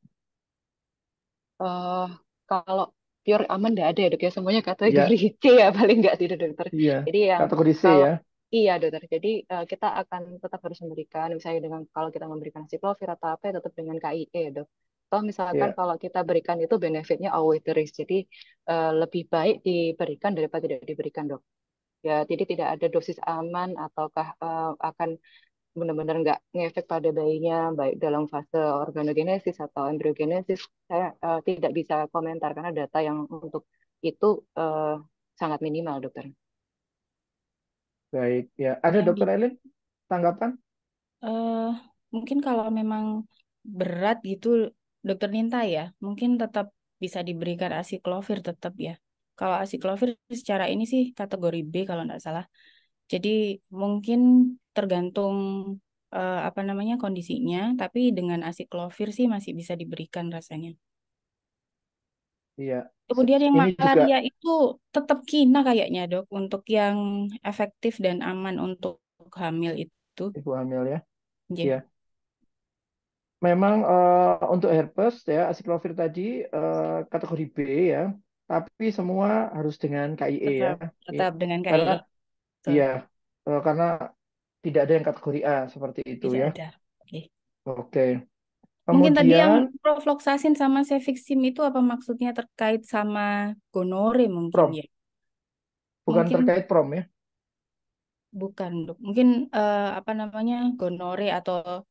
eh kalau pure aman nggak ada ya, Dok, ya. Semuanya kategori Ya, C ya, paling nggak tidak, Dokter. iya, Jadi yang kategori C kalau ya. iya, Dokter. Jadi kita akan tetap harus memberikan, misalnya dengan kalau kita memberikan acyclovir atau apa, ya tetap dengan KIE, ya, Dok. Toh misalkan Ya, kalau kita berikan itu benefitnya outweigh the risk. Jadi lebih baik diberikan daripada tidak diberikan, Dok. Ya, jadi tidak ada dosis aman ataukah akan benar-benar nggak ngefek pada bayinya, baik dalam fase organogenesis atau embryogenesis. Saya tidak bisa komentar karena data yang untuk itu sangat minimal, dokter. baik ya. Ada yang di Dokter Elin tanggapan? eh mungkin kalau memang berat gitu, Dokter Ninta ya, mungkin tetap bisa diberikan asiklovir tetap ya. Kalau asiklovir secara ini sih kategori B kalau nggak salah. Jadi mungkin tergantung apa namanya kondisinya, tapi dengan asiklovir sih masih bisa diberikan rasanya. Iya. Kemudian yang Ini juga malaria itu tetap kina kayaknya, Dok, untuk yang efektif dan aman untuk hamil itu. ibu hamil ya. Ya, Iya. Memang untuk herpes ya asiklovir tadi kategori B ya. Tapi semua harus dengan KIE ya. tetap Iya. tetap dengan Karena KIE. Betul. iya karena tidak ada yang kategori A seperti itu Tidak ya. ada. Oke. Oke. Mungkin tadi yang Kemudian Profloxacin sama Cefixim itu apa maksudnya terkait sama gonore mungkin prom, ya? bukan Mungkin terkait prom ya. bukan, Dok. Mungkin apa namanya gonore atau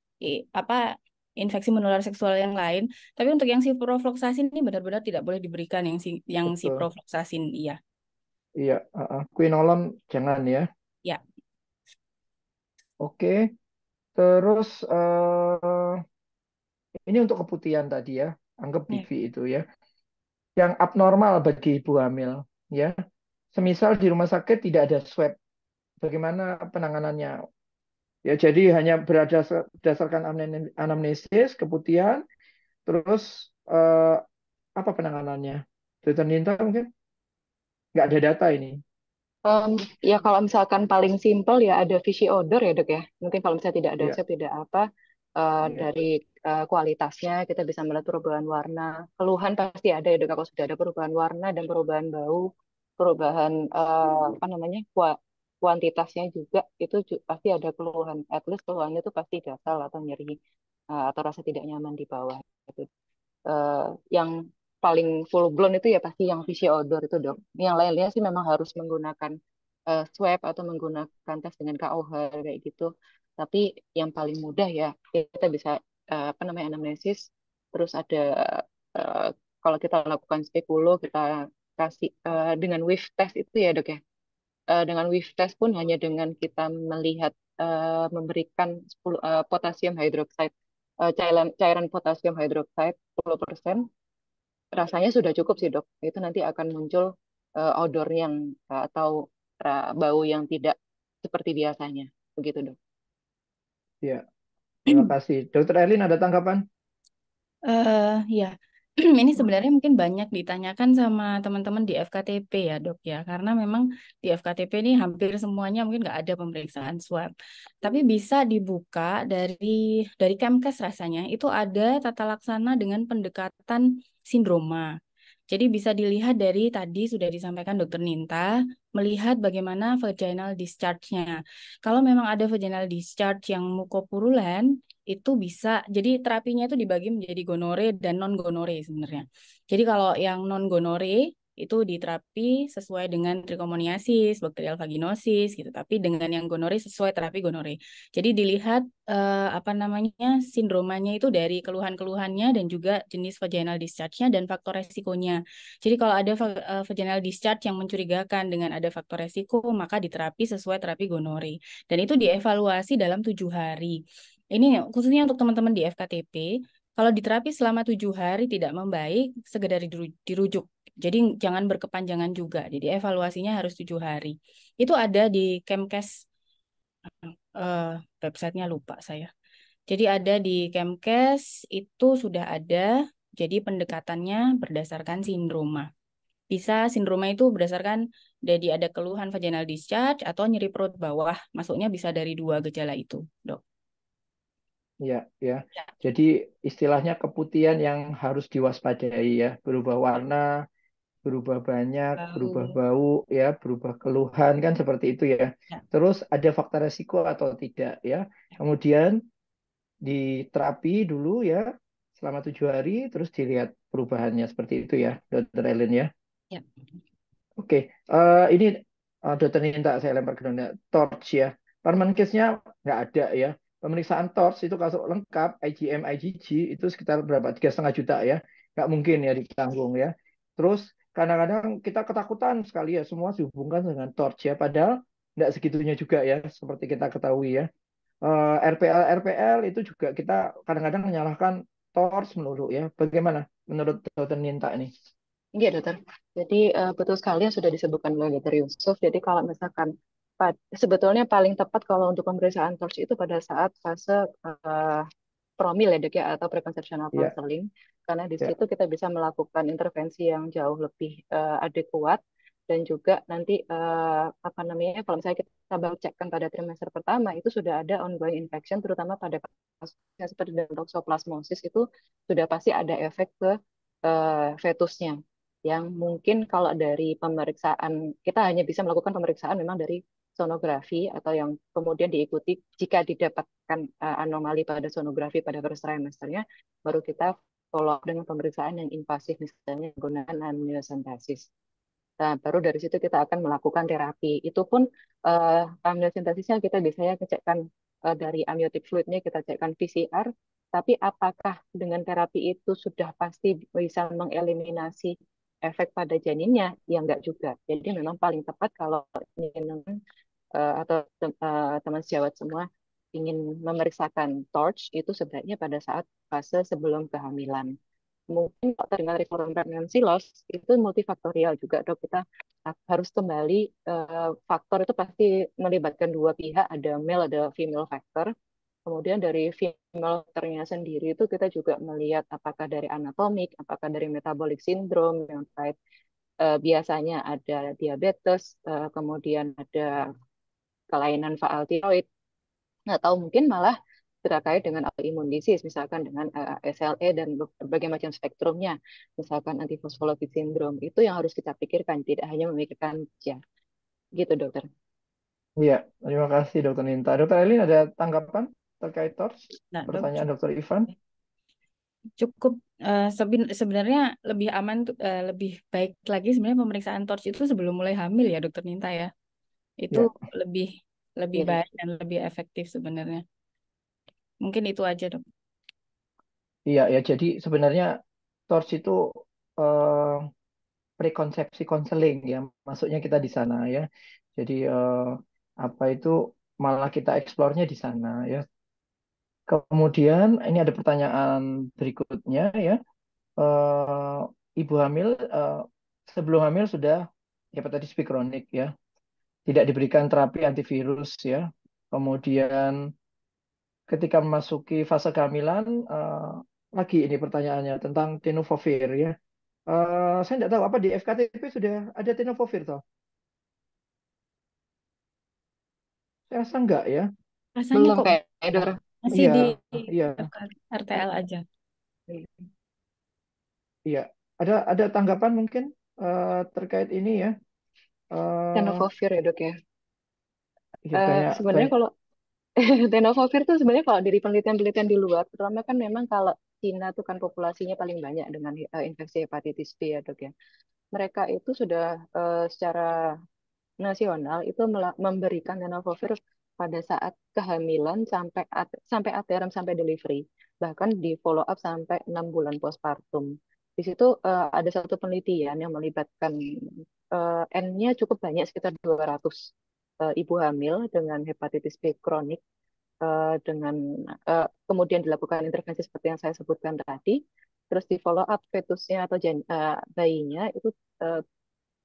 apa infeksi menular seksual yang lain. Tapi untuk yang si Profloxacin ini benar-benar tidak boleh diberikan yang si Betul. Profloxacin. Iya. Iya. Quinolone jangan ya. Ya. Oke. Terus ini untuk keputihan tadi ya. Anggap Ya. BV itu ya. Yang abnormal bagi ibu hamil ya. Semisal di rumah sakit tidak ada swab, bagaimana penanganannya? Ya, jadi hanya berdasarkan anamnesis, keputihan, terus apa penanganannya? Dokter Ninta mungkin nggak ada data ini. Em, ya kalau misalkan paling simpel ya ada visi odor ya, dok, ya. Mungkin kalau misalnya tidak ada Iya, swab tidak apa, iya, dari kualitasnya kita bisa melihat perubahan warna. Keluhan pasti ada ya, dok, kalau sudah ada perubahan warna dan perubahan bau, perubahan apa namanya kuantitasnya juga itu pasti ada keluhan. At least keluhannya itu pasti gatal atau nyeri atau rasa tidak nyaman di bawah. Gitu. Yang paling full blown itu ya pasti yang visi odor itu, dok. Yang lainnya sih memang harus menggunakan swab atau menggunakan tes dengan KOH kayak gitu. Tapi yang paling mudah ya kita bisa apa namanya anamnesis, terus ada eh, kalau kita lakukan spekulo kita kasih dengan whiff test itu ya, dok, ya. Dengan whiff test pun hanya dengan kita melihat memberikan 10 potasium hydroxide, cairan potasium hydroxide 10%, rasanya sudah cukup sih, dok. Itu nanti akan muncul odor yang atau bau yang tidak seperti biasanya. Begitu, Dok. Ya, terima kasih. Dokter Erlin ada tanggapan? Ya, ini sebenarnya mungkin banyak ditanyakan sama teman-teman di FKTP ya, Dok ya, karena memang di FKTP ini hampir semuanya mungkin nggak ada pemeriksaan swab. Tapi bisa dibuka dari Kemkes rasanya, itu ada tata laksana dengan pendekatan sindroma. Jadi bisa dilihat dari tadi sudah disampaikan Dokter Ninta, melihat bagaimana vaginal discharge-nya. Kalau memang ada vaginal discharge yang mukopurulen, itu bisa, jadi terapinya itu dibagi menjadi gonore dan non gonore sebenarnya. Jadi kalau yang non gonore itu diterapi sesuai dengan trichomoniasis, bakterial vaginosis gitu, tapi dengan yang gonore sesuai terapi gonore. Jadi dilihat apa namanya sindromanya itu dari keluhan-keluhannya dan juga jenis vaginal discharge-nya dan faktor resikonya. Jadi kalau ada vaginal discharge yang mencurigakan dengan ada faktor resiko, maka diterapi sesuai terapi gonore. Dan itu dievaluasi dalam 7 hari. Ini khususnya untuk teman-teman di FKTP, kalau diterapi selama 7 hari tidak membaik, segera dirujuk. Jadi jangan berkepanjangan juga. Jadi evaluasinya harus 7 hari. Itu ada di Kemkes, websitenya lupa saya. Jadi ada di Kemkes itu sudah ada. Jadi pendekatannya berdasarkan sindroma. Bisa sindroma itu berdasarkan jadi ada keluhan vaginal discharge atau nyeri perut bawah. Masuknya bisa dari 2 gejala itu, Dok. Ya, ya. Ya. Jadi istilahnya keputihan yang harus diwaspadai ya, berubah warna, berubah banyak, berubah Bau. bau, ya, berubah keluhan kan seperti itu ya. Ya. Terus ada faktor resiko atau tidak ya. Kemudian diterapi dulu ya selama 7 hari, terus dilihat perubahannya seperti itu ya, Dokter Ellen ya. Ya. Oke, ini Dokter Ninta saya lempar ke Dokter Torch ya. Permenkesnya nggak ada ya. Pemeriksaan Torch itu kalau lengkap IgM, IgG itu sekitar berapa? 3,5 juta ya. Nggak mungkin ya ditanggung ya. Terus kadang-kadang kita ketakutan sekali ya semua dihubungkan dengan Torch ya. Padahal nggak segitunya juga ya, seperti kita ketahui ya. RPL RPL itu juga kita kadang-kadang menyalahkan Torch melulu ya. Bagaimana menurut Dokter Ninta ini? Iya, Dokter. Jadi betul sekali yang sudah disebutkan oleh Dokter Yusuf. Jadi kalau misalkan sebetulnya paling tepat kalau untuk pemeriksaan TORCH itu pada saat fase eh, promil ya, Dok ya, atau preconceptional Ya, counseling, karena di ya. situ kita bisa melakukan intervensi yang jauh lebih adekuat, dan juga nanti apa namanya, kalau misalnya kita baru cekkan pada trimester pertama itu sudah ada ongoing infection, terutama pada kasus yang seperti toxoplasmosis itu sudah pasti ada efek ke fetusnya, yang mungkin kalau dari pemeriksaan kita hanya bisa melakukan pemeriksaan memang dari sonografi, atau yang kemudian diikuti jika didapatkan anomali pada sonografi pada first trimesternya, baru kita follow up dengan pemeriksaan yang invasif, misalnya menggunakan amniocentesis. Nah, baru dari situ kita akan melakukan terapi. Itu pun amniosintesisnya kita biasanya cekkan dari amniotic fluidnya, kita cekkan PCR, tapi apakah dengan terapi itu sudah pasti bisa mengeliminasi efek pada janinnya? Ya enggak juga. Jadi memang paling tepat kalau ingin atau teman sejawat semua ingin memeriksakan TORCH itu sebaiknya pada saat fase sebelum kehamilan. Mungkin kalau terdengar recurrent pregnancy loss itu multifaktorial juga, Dok. Kita harus kembali faktor itu pasti melibatkan dua pihak, ada male ada female factor. Kemudian dari female factornya sendiri itu kita juga melihat apakah dari anatomik, apakah dari metabolic syndrome yang terkait biasanya ada diabetes, kemudian ada kelainan faal tiroid, atau mungkin malah terkait dengan autoimun disease, misalkan dengan SLE dan berbagai macam spektrumnya, misalkan antifosfolipid syndrome, itu yang harus kita pikirkan, tidak hanya memikirkan ya, gitu, Dokter. Iya, terima kasih Dokter Ninta. Dokter Elin ada tanggapan terkait TORCH? Nah, Dok, Pertanyaan Dokter Ivan? cukup sebenarnya lebih aman, lebih baik lagi sebenarnya pemeriksaan TORCH itu sebelum mulai hamil ya, Dokter Ninta ya. Itu Ya, lebih lebih Ya, baik dan lebih efektif sebenarnya. Mungkin itu aja, Dok. iya ya. Jadi sebenarnya TORCH itu eh, prekonsepsi konseling ya, masuknya kita di sana ya. Jadi apa itu malah kita eksplornya di sana ya. Kemudian ini ada pertanyaan berikutnya ya. Ibu hamil sebelum hamil sudah hepatitis B kronik ya. tidak diberikan terapi antivirus ya. Kemudian ketika memasuki fase kehamilan, lagi ini pertanyaannya tentang tenofovir ya. Saya tidak tahu apa di FKTP sudah ada tenofovir toh? Saya rasa enggak ya. Rasanya Belum kok kayak dokter. masih Iya, di iya, RTL aja. iya. Ada tanggapan mungkin terkait ini ya. Eh, Tenofovir ya dok ya. ya banyak Sebenarnya banyak. kalau tenofovir itu sebenarnya kalau dari penelitian-penelitian di luar, terutama kan memang kalau Cina tuh kan populasinya paling banyak dengan infeksi hepatitis B ya dok ya. Mereka itu sudah secara nasional itu memberikan tenofovir pada saat kehamilan sampai aterem sampai delivery, bahkan di follow up sampai 6 bulan postpartum. Di situ ada satu penelitian yang melibatkan N-nya cukup banyak sekitar 200 ibu hamil dengan hepatitis B kronik dengan kemudian dilakukan intervensi seperti yang saya sebutkan tadi, terus di follow up fetusnya atau bayinya itu eh,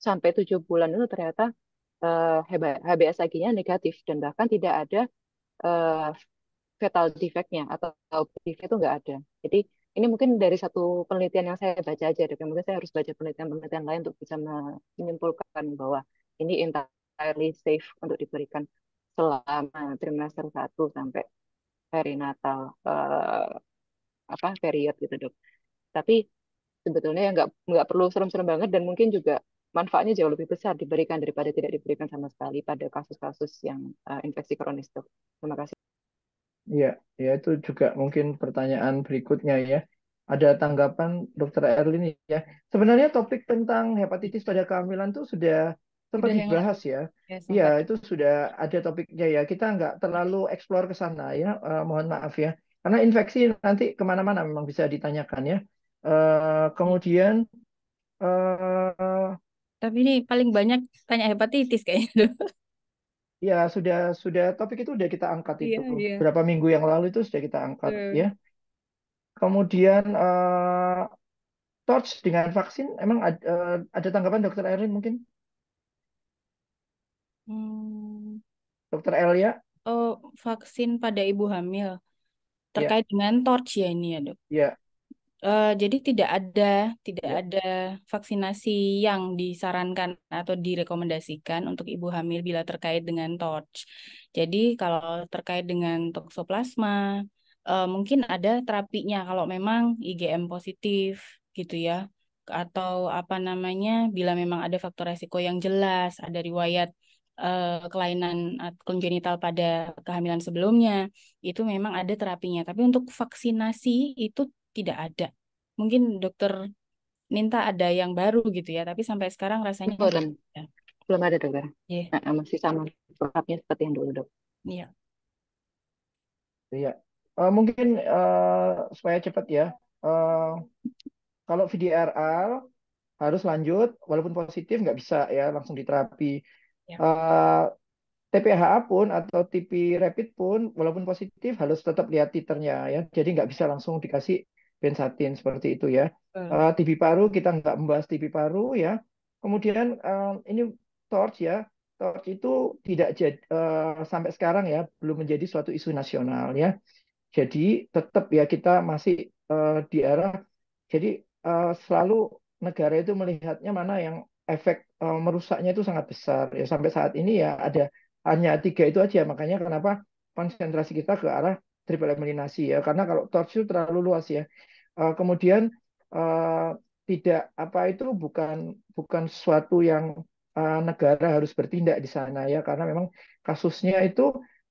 sampai 7 bulan itu ternyata HbA1c-nya negatif dan bahkan tidak ada eh, fetal defect-nya atau defect itu nggak ada. Jadi ini mungkin dari satu penelitian yang saya baca aja, dok. Mungkin saya harus baca penelitian-penelitian lain untuk bisa menyimpulkan bahwa ini entirely safe untuk diberikan selama trimester 1 sampai perinatal apa period gitu dok. Tapi sebetulnya ya nggak perlu serem-serem banget dan mungkin juga manfaatnya jauh lebih besar diberikan daripada tidak diberikan sama sekali pada kasus-kasus yang infeksi kronis dok. Terima kasih. Ya, ya itu juga mungkin pertanyaan berikutnya ya. Ada tanggapan Dokter Erlin ya. Sebenarnya topik tentang hepatitis pada kehamilan itu sudah sempat Udah yang lalu dibahas ya. ya Iya, sempat. itu sudah ada topiknya ya. Kita nggak terlalu eksplor ke sana ya. Mohon maaf ya. Karena infeksi nanti kemana-mana memang bisa ditanyakan ya. Kemudian eh, Tapi ini paling banyak tanya hepatitis kayaknya. Dok. ya sudah topik itu sudah kita angkat Iya, itu. iya. Berapa minggu yang lalu itu sudah kita angkat ya. Eh, Kemudian torch dengan vaksin, emang ada tanggapan Dokter Erin mungkin? hmm, Dokter Elia? oh, vaksin pada ibu hamil Ya, terkait dengan torch ya ini ya, Dok. ya, Jadi tidak ya, ada vaksinasi yang disarankan atau direkomendasikan untuk ibu hamil bila terkait dengan TORCH. Jadi kalau terkait dengan toksoplasma, mungkin ada terapinya kalau memang IgM positif gitu ya, atau apa namanya, bila memang ada faktor resiko yang jelas, ada riwayat kelainan kongenital pada kehamilan sebelumnya, itu memang ada terapinya. Tapi untuk vaksinasi itu tidak ada. Mungkin dokter Ninta ada yang baru gitu ya, tapi sampai sekarang rasanya belum Belum, ada. belum ada dokter. Iya, Masih sama protapnya seperti yang dulu dok. iya. ya. Mungkin supaya cepat ya, eh, kalau VDRR harus lanjut, walaupun positif nggak bisa ya langsung diterapi. Ya. Eh, TPHA pun atau TB rapid pun, walaupun positif harus tetap lihat titernya ya. Jadi nggak bisa langsung dikasih benzatin seperti itu ya. Betul. TB paru kita nggak membahas TB paru ya. Kemudian ini TORCH ya. TORCH itu tidak jadi sampai sekarang ya belum menjadi suatu isu nasional ya. Jadi tetap ya kita masih di arah. Jadi selalu negara itu melihatnya mana yang efek merusaknya itu sangat besar ya. Sampai saat ini ya ada hanya 3 itu aja. Makanya kenapa konsentrasi kita ke arah triple eliminasi ya. Karena kalau torch itu terlalu luas ya. Kemudian eh, tidak apa itu bukan bukan sesuatu yang negara harus bertindak di sana ya. Karena memang kasusnya itu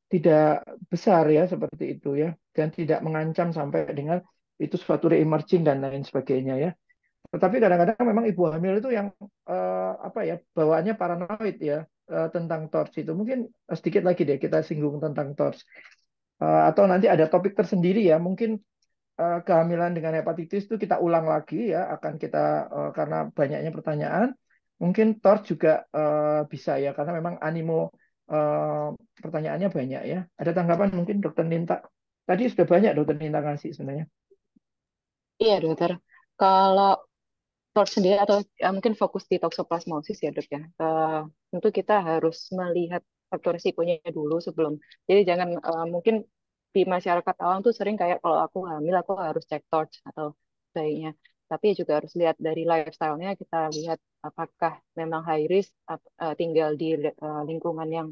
tidak besar ya seperti itu ya. Dan tidak mengancam sampai dengan itu suatu re-emerging dan lain sebagainya ya. Tetapi kadang-kadang memang ibu hamil itu yang apa ya bawaannya paranoid ya tentang TORCH itu. Mungkin sedikit lagi deh kita singgung tentang TORCH. Atau nanti ada topik tersendiri ya. Mungkin kehamilan dengan hepatitis itu kita ulang lagi ya. Akan kita karena banyaknya pertanyaan. Mungkin TORCH juga bisa ya karena memang animo eh, pertanyaannya banyak ya. Ada tanggapan mungkin Dokter Ninta? Tadi sudah banyak Dokter Ninta ngasih sebenarnya. Iya dokter. Kalau TORCH sendiri atau mungkin fokus di toxoplasmosis ya dok ya. Tentu kita harus melihat faktor risikonya dulu sebelum. Jadi jangan mungkin di masyarakat awam tuh sering kayak kalau aku hamil aku harus cek TORCH atau bayinya. Tapi juga harus lihat dari lifestyle-nya, kita lihat apakah memang high risk tinggal di lingkungan yang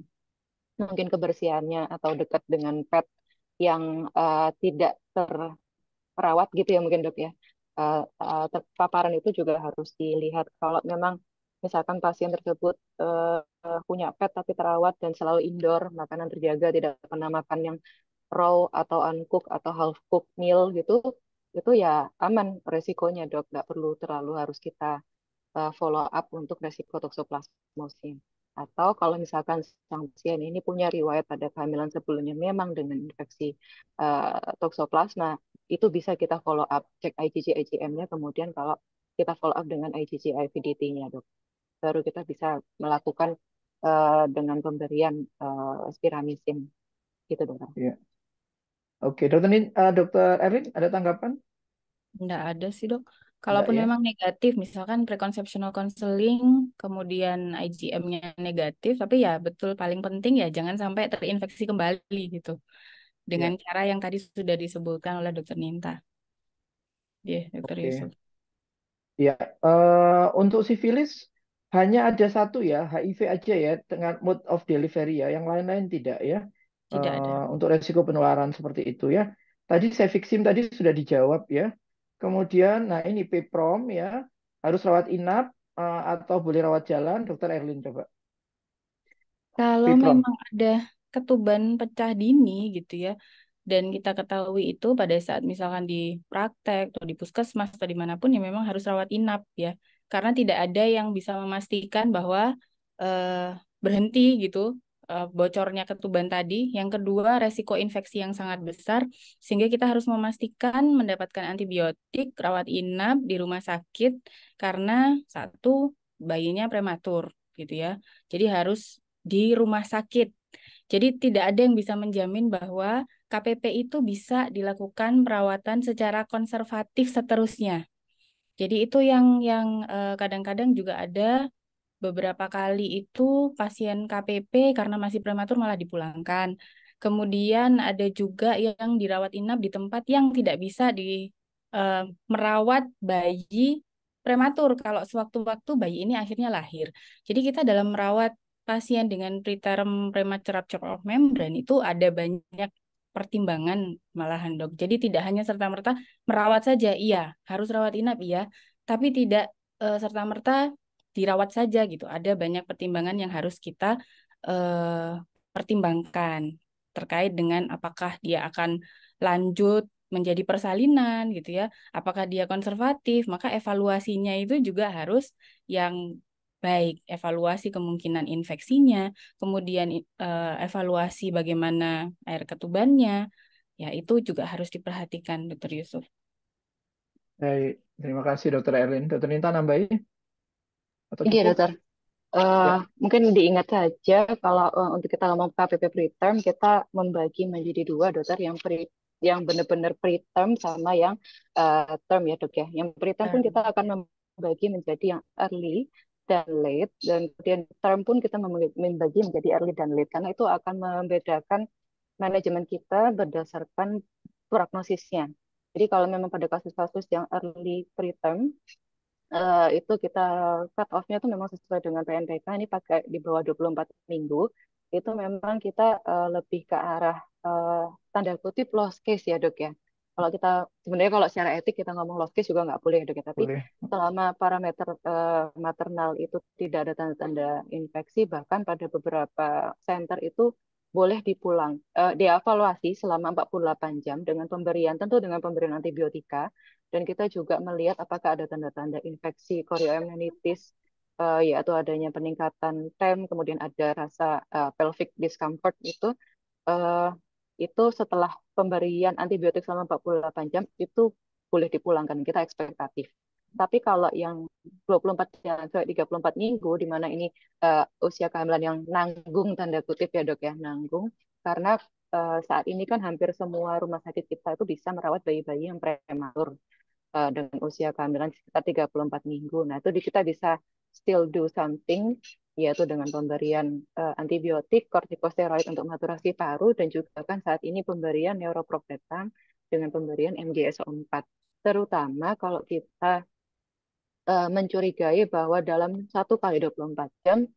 mungkin kebersihannya atau dekat dengan pet yang tidak perawat gitu ya mungkin dok ya. Paparan itu juga harus dilihat. Kalau memang misalkan pasien tersebut punya pet tapi terawat dan selalu indoor, makanan terjaga, tidak pernah makan yang raw atau uncooked atau half cooked meal gitu, itu ya aman resikonya dok. Nggak perlu terlalu harus kita follow up untuk resiko toksoplasmosis. Atau kalau misalkan sang pasien ini punya riwayat pada kehamilan sebelumnya memang dengan infeksi toksoplasma, itu bisa kita follow up, cek IgG, IgM-nya, kemudian kalau kita follow up dengan IgG, IVDT-nya, dok. Baru kita bisa melakukan dengan pemberian spiramisin, gitu, dok. Ya. Oke, Dokter Erlin, ada tanggapan? Nggak ada sih dok. Enggak Kalaupun ya? memang negatif, misalkan preconceptional counseling, kemudian IgM-nya negatif, tapi ya betul paling penting ya jangan sampai terinfeksi kembali gitu. Dengan Ya, cara yang tadi sudah disebutkan oleh Dokter Ninta. Ya, Dokter oke. Yusuf. Ya, untuk sifilis hanya ada satu ya, HIV aja ya, dengan mode of delivery ya, yang lain-lain tidak ya. Tidak ada. Untuk resiko penularan seperti itu ya. Tadi Cefixim tadi sudah dijawab ya. Kemudian, nah ini PPROM ya, harus rawat inap atau boleh rawat jalan, Dokter Erlin coba. Kalau PPROM. memang ada ketuban pecah dini gitu ya, dan kita ketahui itu pada saat misalkan di praktek atau di puskesmas atau dimanapun ya memang harus rawat inap ya, karena tidak ada yang bisa memastikan bahwa eh, berhenti gitu bocornya ketuban tadi. Yang kedua, resiko infeksi yang sangat besar, sehingga kita harus memastikan mendapatkan antibiotik, rawat inap di rumah sakit, karena satu, bayinya prematur gitu ya. Jadi harus di rumah sakit. Jadi tidak ada yang bisa menjamin bahwa KPP itu bisa dilakukan perawatan secara konservatif seterusnya. Jadi itu yang kadang-kadang juga ada beberapa kali itu pasien KPP karena masih prematur malah dipulangkan. Kemudian ada juga yang dirawat inap di tempat yang tidak bisa merawat bayi prematur kalau sewaktu-waktu bayi ini akhirnya lahir. Jadi kita dalam merawat pasien dengan preterm premature rupture of membrane itu ada banyak pertimbangan malahan dok. Jadi tidak hanya serta-merta merawat saja, iya, harus rawat inap, iya, tapi tidak serta-merta dirawat saja gitu. Ada banyak pertimbangan yang harus kita eh, pertimbangkan terkait dengan apakah dia akan lanjut menjadi persalinan gitu ya. Apakah dia konservatif, maka evaluasinya itu juga harus yang baik. Evaluasi kemungkinan infeksinya, kemudian evaluasi bagaimana air ketubannya, ya itu juga harus diperhatikan, Dokter Yusuf. Baik, terima kasih Dokter Erlin. Dokter Ninta nambahin atau Iya, cukup? dokter. Ya, Mungkin diingat saja kalau untuk kita ngomong KPP preterm, kita membagi menjadi dua, dokter, yang benar-benar preterm sama yang term ya dok ya. Yang preterm pun kita akan membagi menjadi yang early dan late, dan kemudian term pun kita membagi menjadi early dan late, karena itu akan membedakan manajemen kita berdasarkan prognosisnya. Jadi kalau memang pada kasus-kasus yang early preterm, itu kita cut off-nya itu memang sesuai dengan PNPK, ini pakai di bawah 24 minggu, itu memang kita lebih ke arah tanda kutip lost case ya dok ya. Kalau kita sebenarnya kalau secara etik kita ngomong lost case juga nggak boleh ya dok ya, tapi boleh. selama parameter maternal itu tidak ada tanda-tanda infeksi, bahkan pada beberapa center itu boleh dievaluasi selama 48 jam dengan pemberian, tentu dengan pemberian antibiotika, dan kita juga melihat apakah ada tanda-tanda infeksi chorioamnionitis, yaitu adanya peningkatan TEM, kemudian ada rasa pelvic discomfort eh, itu setelah pemberian antibiotik selama 48 jam itu boleh dipulangkan, kita ekspektatif. Tapi kalau yang 24 jam sampai 34 minggu, di mana ini usia kehamilan yang nanggung, tanda kutip ya dok ya, nanggung, karena saat ini kan hampir semua rumah sakit kita itu bisa merawat bayi-bayi yang prematur. dengan usia kehamilan sekitar 34 minggu. Nah, itu kita bisa still do something, yaitu dengan pemberian antibiotik, kortikosteroid untuk maturasi paru, dan juga kan saat ini pemberian neuroprotektan dengan pemberian MGSO4. Terutama kalau kita mencurigai bahwa dalam 1 kali 24 jam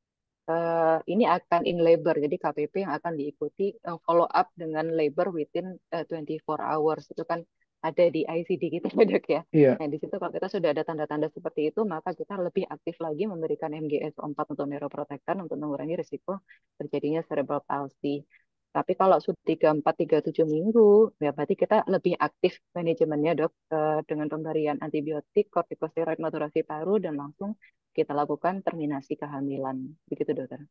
ini akan in labor, jadi KPP yang akan diikuti follow up dengan labor within 24 hours. Itu kan ada di ICD kita ya, Dok ya. Iya, Nah, di situ kalau kita sudah ada tanda-tanda seperti itu, maka kita lebih aktif lagi memberikan MGSO4 untuk neuroprotektan untuk mengurangi risiko terjadinya cerebral palsy. Tapi kalau sudah 34, 37 minggu, ya berarti kita lebih aktif manajemennya, Dok, dengan pemberian antibiotik, kortikosteroid maturasi paru, dan langsung kita lakukan terminasi kehamilan. Begitu, Dokter.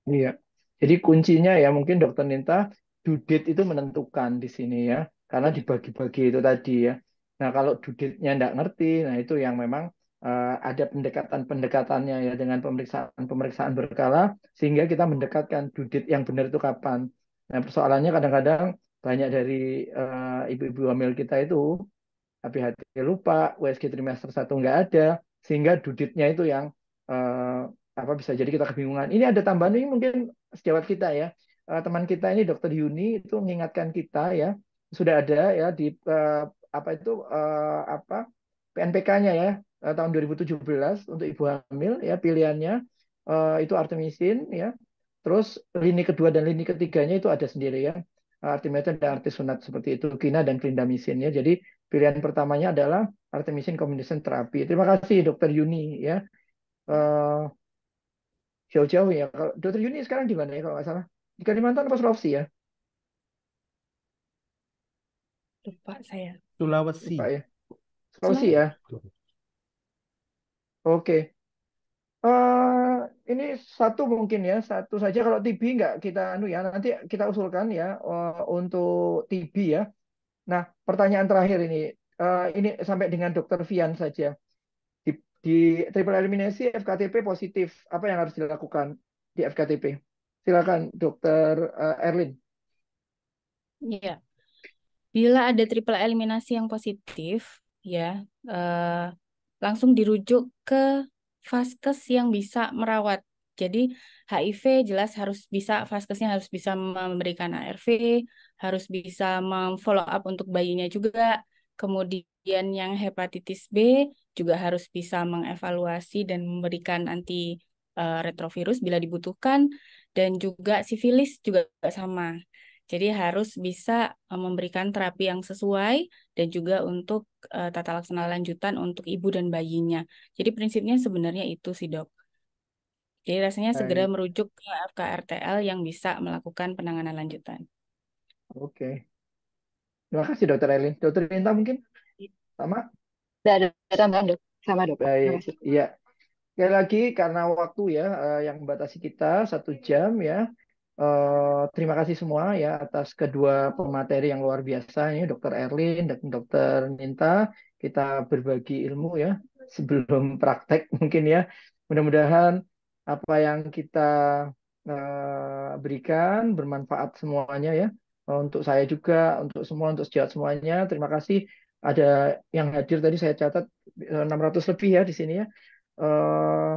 iya. Jadi kuncinya ya mungkin Dokter Ninta, due date itu menentukan di sini ya, karena dibagi-bagi itu tadi ya. Nah kalau due date-nya nggak ngerti, nah itu yang memang ada pendekatan-pendekatannya ya dengan pemeriksaan-pemeriksaan berkala, sehingga kita mendekatkan due date yang benar itu kapan. Nah persoalannya kadang-kadang banyak dari ibu-ibu hamil kita itu HPHT lupa, USG trimester 1 nggak ada, sehingga duditnya itu yang apa bisa jadi kita kebingungan. Ini ada tambahan ini mungkin sejawat kita ya. Teman kita ini Dokter Yuni itu mengingatkan kita ya, sudah ada ya di apa itu apa PNPK-nya ya tahun 2017 untuk ibu hamil ya pilihannya itu artemisin ya. Terus lini kedua dan lini ketiganya itu ada sendiri ya. Artemether dan artesunat seperti itu, kina dan clindamycin ya. Jadi pilihan pertamanya adalah artemisinin combination terapi. Terima kasih Dokter Yuni ya. Eh, Jauh-jauh ya. Kalau Dokter Yuni sekarang di mana ya kalau nggak salah? Di Kalimantan atau Sulawesi ya? Lupa saya. Sulawesi. Lupa ya. Sulawesi ya. Oke. Ini satu mungkin ya, satu saja kalau TB nggak kita anu ya, nanti kita usulkan ya untuk TB ya. Nah, pertanyaan terakhir ini sampai dengan Dokter Vian saja. Di triple eliminasi FKTP positif, apa yang harus dilakukan di FKTP? Silakan Dokter Erlin. Iya. Bila ada triple eliminasi yang positif, ya, langsung dirujuk ke vaskes yang bisa merawat. Jadi HIV jelas harus bisa, vaskesnya harus bisa memberikan ARV, harus bisa memfollow up untuk bayinya juga. Kemudian yang hepatitis B juga harus bisa mengevaluasi dan memberikan anti retrovirus bila dibutuhkan. Dan juga sifilis juga sama. Jadi harus bisa memberikan terapi yang sesuai dan juga untuk tata laksana lanjutan untuk ibu dan bayinya. Jadi prinsipnya sebenarnya itu sih, Dok. Jadi rasanya segera Baik, merujuk ke FKRTL yang bisa melakukan penanganan lanjutan. oke. Terima kasih Dokter Erlin. Dokter Linta mungkin sama? Tidak ada tambahan, Dok. Sama, Dok. Terima Baik, kasih. iya. Sekali lagi karena waktu ya yang membatasi kita 1 jam ya. Terima kasih semua ya atas kedua pemateri yang luar biasa ini Dokter Erlin dan Dokter Ninta. Kita berbagi ilmu ya sebelum praktek mungkin ya. Mudah-mudahan apa yang kita berikan bermanfaat semuanya ya. Untuk saya juga, untuk semua, untuk sejawat semuanya. Terima kasih. Ada yang hadir tadi saya catat 600 lebih ya di sini ya. Eh,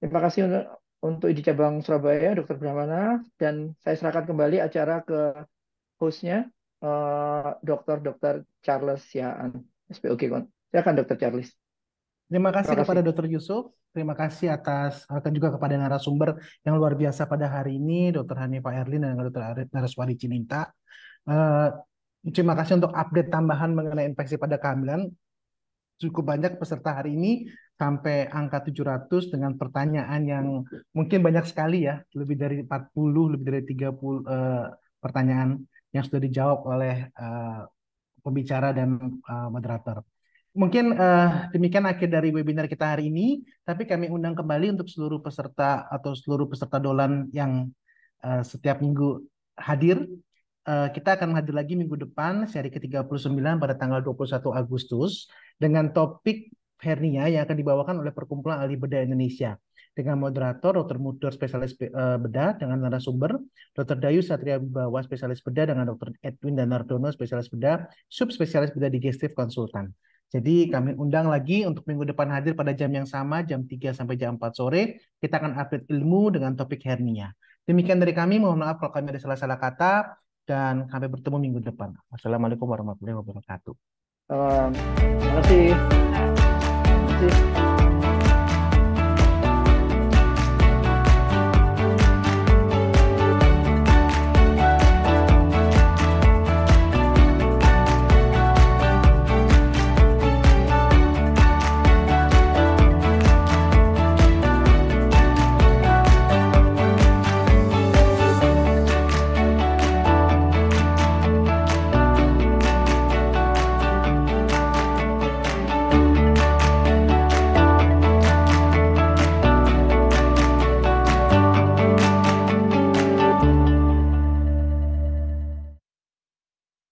Terima kasih untuk di cabang Surabaya, Dokter Brahmana, dan saya serahkan kembali acara ke hostnya, Dokter Charles Siaan, SPOG. Silakan Dokter Charles. Terima kasih Terima kasih. kepada Dr. Yusuf. Terima kasih atas akan juga kepada narasumber yang luar biasa pada hari ini, Dr. Hanifah Erlin dan Dr. Naraswari Cininta. Eh, Terima kasih untuk update tambahan mengenai infeksi pada kehamilan. Cukup banyak peserta hari ini sampai angka 700 dengan pertanyaan yang mungkin banyak sekali ya, lebih dari 40, lebih dari 30 pertanyaan yang sudah dijawab oleh pembicara dan moderator. Mungkin demikian akhir dari webinar kita hari ini, tapi kami undang kembali untuk seluruh peserta atau seluruh peserta dolan yang setiap minggu hadir. Kita akan hadir lagi minggu depan, seri ke-39 pada tanggal 21 Agustus, dengan topik hernia yang akan dibawakan oleh Perkumpulan Ahli Bedah Indonesia. Dengan moderator Dr. Mudor, spesialis bedah, dengan narasumber Dr. Dayu Satria Wibawa, spesialis bedah, dengan Dr. Edwin Danardono, spesialis bedah, subspesialis bedah digestif konsultan. Jadi kami undang lagi untuk minggu depan hadir pada jam yang sama, jam 3 sampai jam 4 sore. Kita akan update ilmu dengan topik hernia. Demikian dari kami, mohon maaf kalau kami ada salah-salah kata, dan sampai bertemu minggu depan. Wassalamualaikum warahmatullahi wabarakatuh. Terima kasih. Terima kasih.